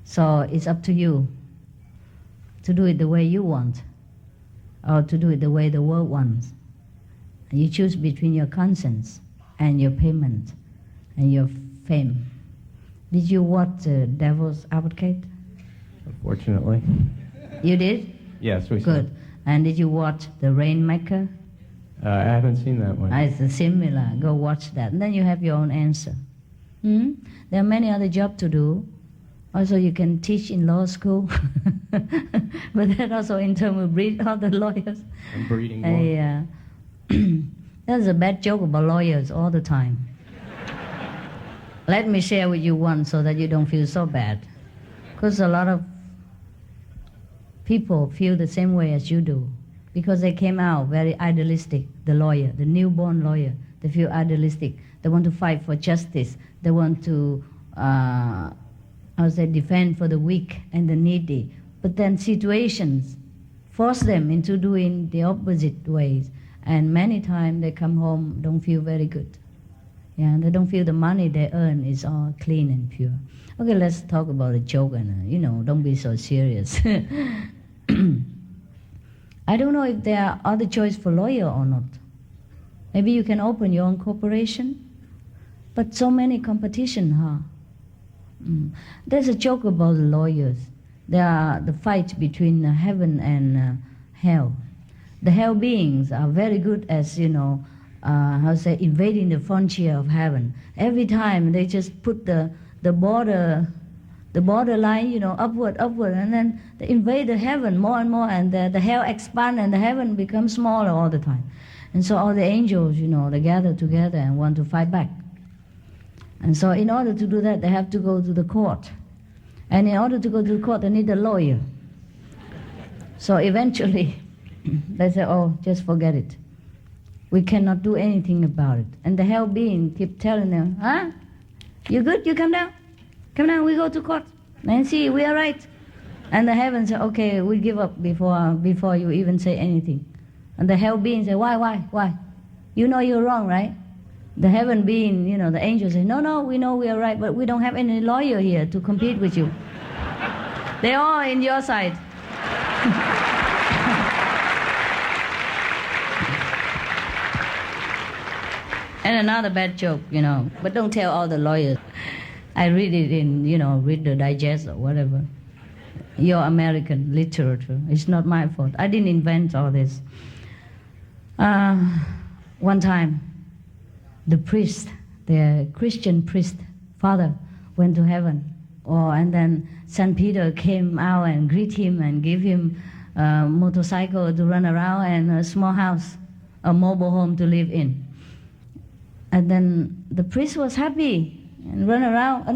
So it's up to you to do it the way you want, or to do it the way the world wants. And you choose between your conscience and your payment and your fame. Did you watch Devil's Advocate? Unfortunately. You did? Yes, we Good. And did you watch The Rainmaker? I haven't seen that one. It's similar. Go watch that. And then you have your own answer. There are many other jobs to do. Also, you can teach in law school. But then also in terms of breed all the lawyers. I'm breeding more. There's a bad joke about lawyers all the time. Let me share with you one so that you don't feel so bad. Because a lot of people feel the same way as you do. Because they came out very idealistic, the lawyer, the newborn lawyer. They feel idealistic. They want to fight for justice. They want to, defend for the weak and the needy. But then situations force them into doing the opposite ways. And many times they come home, don't feel very good. Yeah, they don't feel the money they earn is all clean and pure. Okay, let's talk about a joke and, don't be so serious. I don't know if there are other choice for lawyer or not. Maybe you can open your own corporation. But so many competition, There's a joke about lawyers. There are the fight between heaven and hell. The hell beings are very good as, invading the frontier of heaven. Every time they just put the borderline, upward, and then they invade the heaven more and more, and the hell expand and the heaven becomes smaller all the time. And so all the angels, they gather together and want to fight back. And so in order to do that, they have to go to the court. And in order to go to the court, they need a lawyer. So eventually, they say, oh, just forget it. We cannot do anything about it. And the hell being keep telling them, you good? You come down? Come down, we go to court. And see, we are right. And the heaven say, okay, we give up before you even say anything. And the hell being say, why? You know you're wrong, right? The heaven being, the angels say, no, we know we are right, but we don't have any lawyer here to compete with you. They're all in your side. And another bad joke, but don't tell all the lawyers. I read it in, read the digest or whatever. Your American literature. It's not my fault. I didn't invent all this. One time, the priest, the Christian priest, father, went to heaven. And then St. Peter came out and greet him and give him a motorcycle to run around and a small house, a mobile home to live in. And then the priest was happy and run around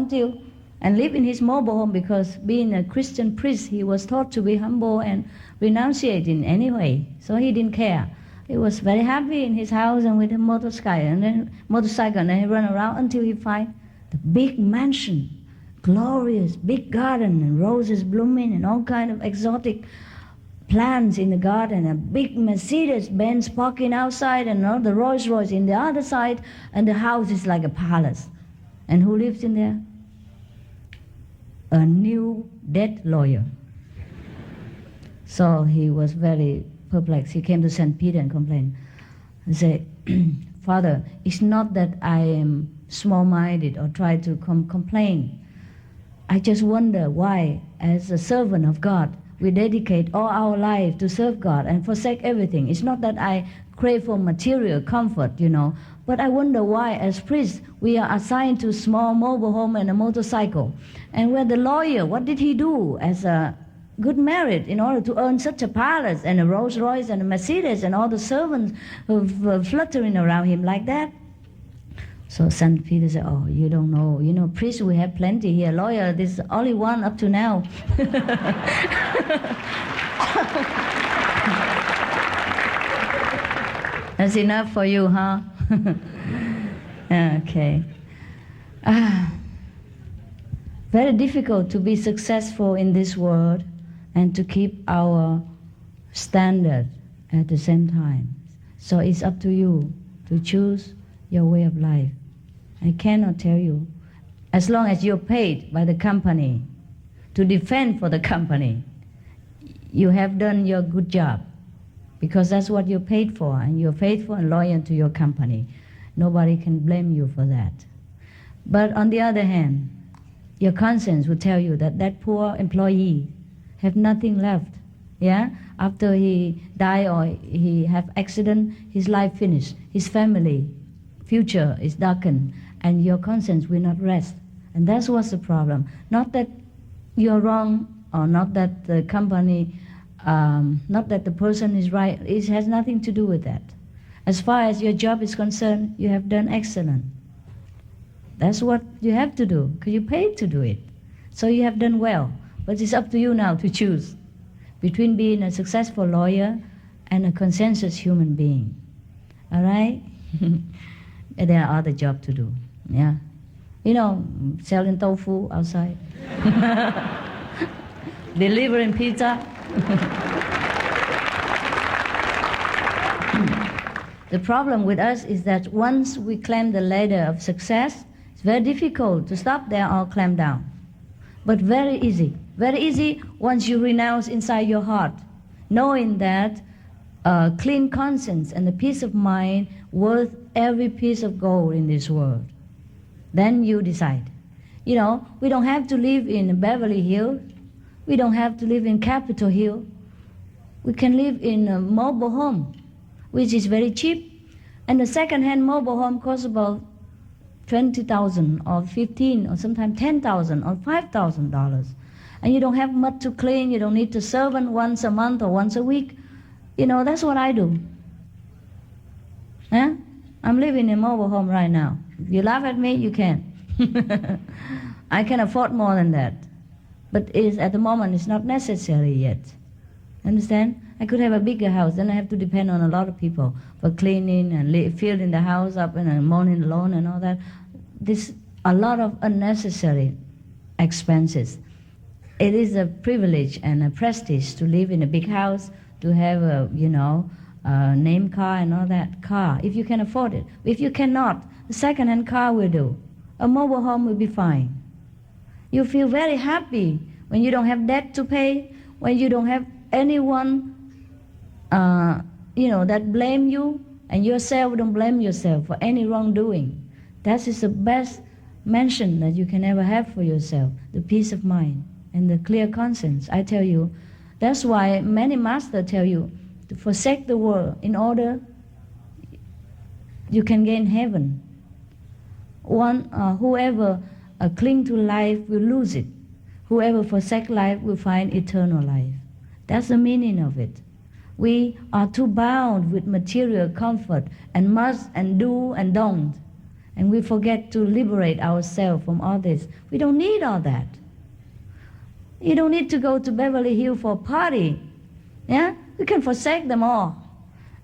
and live in his mobile home, because being a Christian priest, he was taught to be humble and renunciating anyway. So he didn't care. He was very happy in his house and with a motorcycle, and then he ran around until he find the big mansion, glorious big garden and roses blooming and all kind of exotic plants in the garden, a big Mercedes-Benz parking outside, and all the Rolls-Royce in the other side, and the house is like a palace. And who lives in there? A new dead lawyer. So he was very perplexed. He came to St. Peter and complained. He said, Father, it's not that I am small-minded or try to complain. I just wonder why, as a servant of God, we dedicate all our life to serve God and forsake everything. It's not that I crave for material comfort, but I wonder why, as priests, we are assigned to small mobile home and a motorcycle. And where the lawyer, what did he do as a good merit in order to earn such a palace and a Rolls Royce and a Mercedes and all the servants fluttering around him like that? So St. Peter said, oh, you don't know. Priests we have plenty here. Lawyer, this is only one up to now. That's enough for you, huh? Okay. Very difficult to be successful in this world and to keep our standard at the same time. So it's up to you to choose your way of life. I cannot tell you. As long as you're paid by the company to defend for the company, you have done your good job, because that's what you're paid for, and you're faithful and loyal to your company. Nobody can blame you for that. But on the other hand, your conscience will tell you that that poor employee have nothing left. Yeah? After he die or he have accident, his life finished. His family future is darkened, and your conscience will not rest. And that's what's the problem. Not that you're wrong, or not that the company, not that the person is right. It has nothing to do with that. As far as your job is concerned, you have done excellent. That's what you have to do, because you paid to do it. So you have done well. But it's up to you now to choose between being a successful lawyer and a conscientious human being. All right? There are other jobs to do. Yeah. Selling tofu outside. Delivering pizza. The problem with us is that once we climb the ladder of success, it's very difficult to stop there or climb down. But very easy. Very easy once you renounce inside your heart, knowing that a clean conscience and a peace of mind worth every piece of gold in this world. Then you decide. We don't have to live in Beverly Hills. We don't have to live in Capitol Hill. We can live in a mobile home, which is very cheap. And the second-hand mobile home costs about $20,000 or $15,000 or sometimes $10,000 or $5,000. And you don't have much to clean. You don't need a servant once a month or once a week. That's what I do. Huh? I'm living in a mobile home right now. If you laugh at me, you can. I can afford more than that. But at the moment, it's not necessary yet. Understand? I could have a bigger house, then I have to depend on a lot of people for cleaning and filling the house up and mowing the lawn and all that. This a lot of unnecessary expenses. It is a privilege and a prestige to live in a big house, to have a name car and all that car, if you can afford it. If you cannot, a second-hand car will do. A mobile home will be fine. You feel very happy when you don't have debt to pay, when you don't have anyone that blame you, and yourself don't blame yourself for any wrongdoing. That is the best mention that you can ever have for yourself, the peace of mind and the clear conscience. I tell you, that's why many masters tell you to forsake the world in order you can gain heaven. Whoever cling to life will lose it. Whoever forsake life will find eternal life. That's the meaning of it. We are too bound with material comfort and must and do and don't. And we forget to liberate ourselves from all this. We don't need all that. You don't need to go to Beverly Hills for a party. Yeah? You can forsake them all.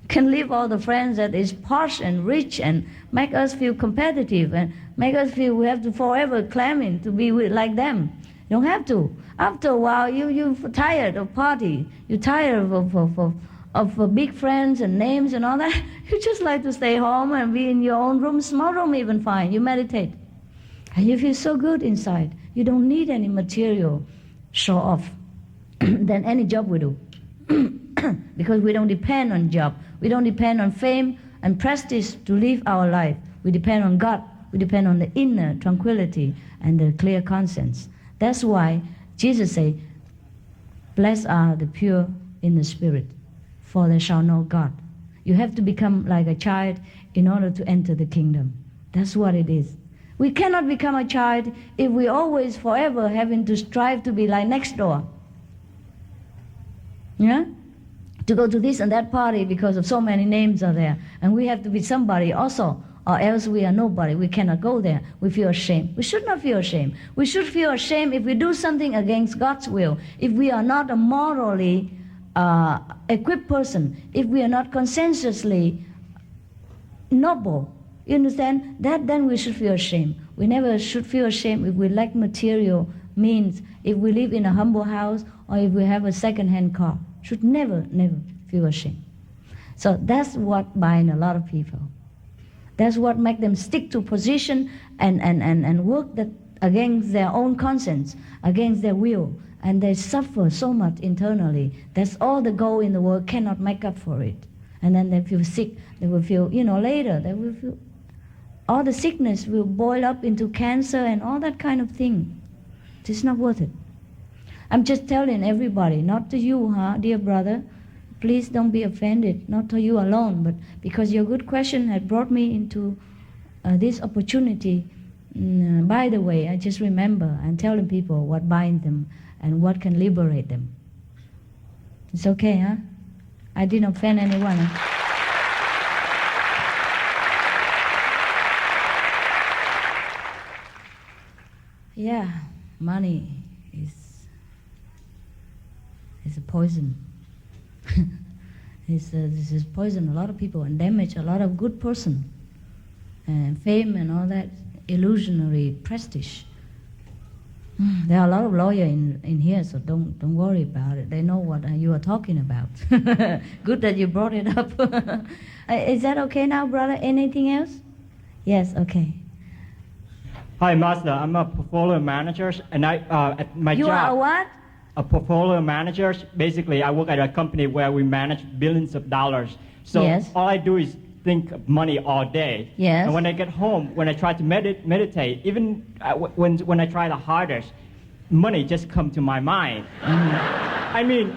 You can leave all the friends that is posh and rich and make us feel competitive and make us feel we have to forever claiming to be like them. You don't have to. After a while, you're tired of party. You're tired of big friends and names and all that. You just like to stay home and be in your own room, small room even fine. You meditate. And you feel so good inside. You don't need any material show off than any job we do. Because we don't depend on job. We don't depend on fame and prestige to live our life. We depend on God. We depend on the inner tranquility and the clear conscience. That's why Jesus said, blessed are the pure in the spirit, for they shall know God. You have to become like a child in order to enter the kingdom. That's what it is. We cannot become a child if we always forever having to strive to be like next door. Yeah? To go to this and that party because of so many names are there. And we have to be somebody also, or else we are nobody. We cannot go there. We feel ashamed. We should not feel ashamed. We should feel ashamed if we do something against God's will, if we are not a morally equipped person, if we are not conscientiously noble. You understand? Then we should feel ashamed. We never should feel ashamed if we lack material means, if we live in a humble house, or if we have a second-hand car. Should never feel ashamed. So that's what binds a lot of people. That's what makes them stick to position and work that against their own conscience, against their will. And they suffer so much internally. That's all the goal in the world cannot make up for it. And then they feel sick. They will feel, later, they will feel, all the sickness will boil up into cancer and all that kind of thing. It's not worth it. I'm just telling everybody, not to you, dear brother. Please don't be offended, not to you alone, but because your good question had brought me into this opportunity. By the way, I just remember I'm telling people what binds them and what can liberate them. It's okay, huh? I didn't offend anyone. Huh? Yeah, money is a poison. This is poison a lot of people and damage a lot of good person. And fame and all that illusionary prestige. There are a lot of lawyers in here, so don't worry about it. They know what you are talking about. Good that you brought it up. Is that okay now, brother? Anything else? Yes, okay. Hi, Master. I'm a portfolio manager, and I at my job. You are a what? A portfolio manager. Basically, I work at a company where we manage billions of dollars. So yes. All I do is think of money all day. Yes. And when I get home, when I try to meditate, even when I try the hardest, money just come to my mind. I mean,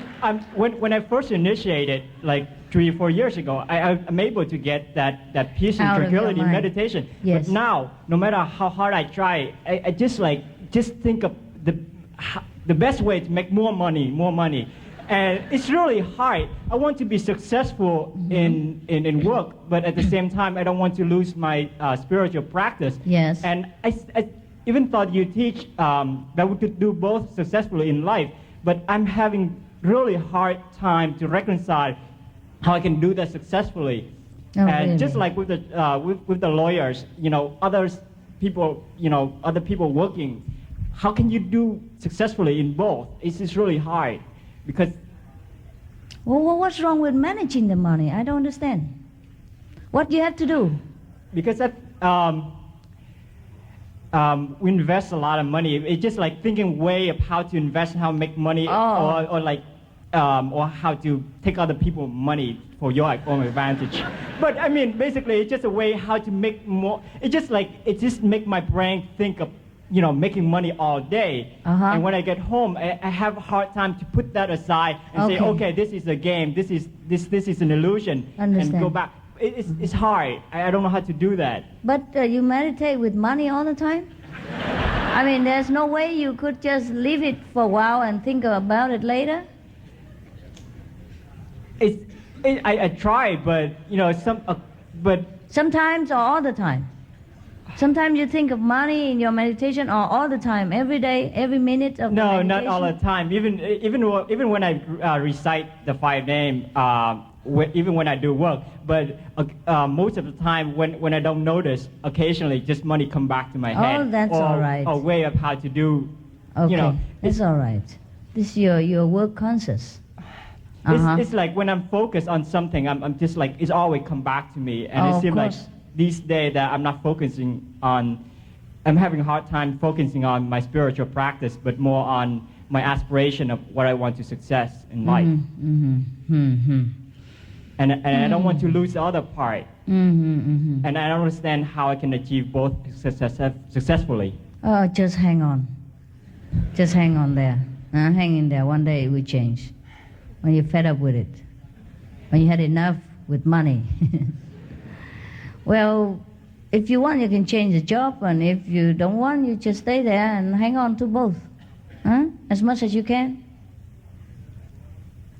when I first initiated, like 3 or 4 years ago, I'm able to get that peace and tranquility in meditation. Yes. But now, no matter how hard I try, I just think of the best way to make more money. And it's really hard. I want to be successful in work, but at the same time, I don't want to lose my spiritual practice. Yes. And I even thought you teach that we could do both successfully in life, but I'm having really hard time to reconcile how I can do that successfully. Oh, And really? just like with the lawyers, other people working, how can you do successfully in both? It's really hard because. Well, what's wrong with managing the money? I don't understand. What do you have to do? Because we invest a lot of money. It's just like thinking way of how to invest and how to make money, or how to take other people's money for your own advantage. But I mean, basically, it's just a way how to make more. It just make my brain think of making money all day. And when I get home, I have a hard time to put that aside and say, okay, this is a game. This is an illusion, Understand. and go back. it's hard. I don't know how to do that. But you meditate with money all the time? I mean, there's no way you could just leave it for a while and think about it later? I tried, but but sometimes or all the time. Sometimes you think of money in your meditation, or all the time, every day, every minute of no, meditation? not all the time. Even when I recite the 5 names, even when I do work. But most of the time, when I don't notice, occasionally just money come back to my head. Oh, that's all right. Or way of how to do. Okay, that's all right. This is your work conscious. It's like when I'm focused on something, I'm just like, it's always come back to me. And it seems like these days that I'm not focusing on, I'm having a hard time focusing on my spiritual practice, but more on my aspiration of what I want to success in life. And I don't want to lose the other part. And I don't understand how I can achieve both successfully. Oh, just hang on. Just hang on there. Hang in there. One day it will change. When you're fed up with it. When you had enough with money. Well, if you want, you can change the job. And if you don't want, you just stay there and hang on to both. As much as you can.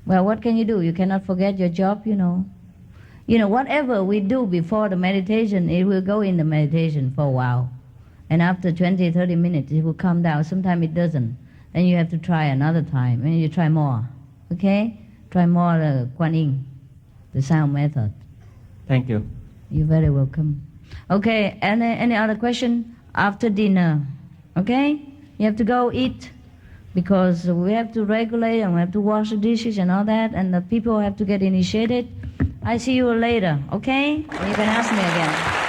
Well, what can you do? You cannot forget your job, you know. You know, whatever we do before the meditation, it will go in the meditation for a while. And after 20, 30 minutes, it will calm down. Sometimes it doesn't. Then you have to try another time. And you try more. Okay? Try more Kuan Yin, the sound method. Thank you. You're very welcome. Okay, any other question? After dinner. Okay? You have to go eat. Because we have to regulate and we have to wash the dishes and all that. And the people have to get initiated. I see you later. Okay? You can ask me again.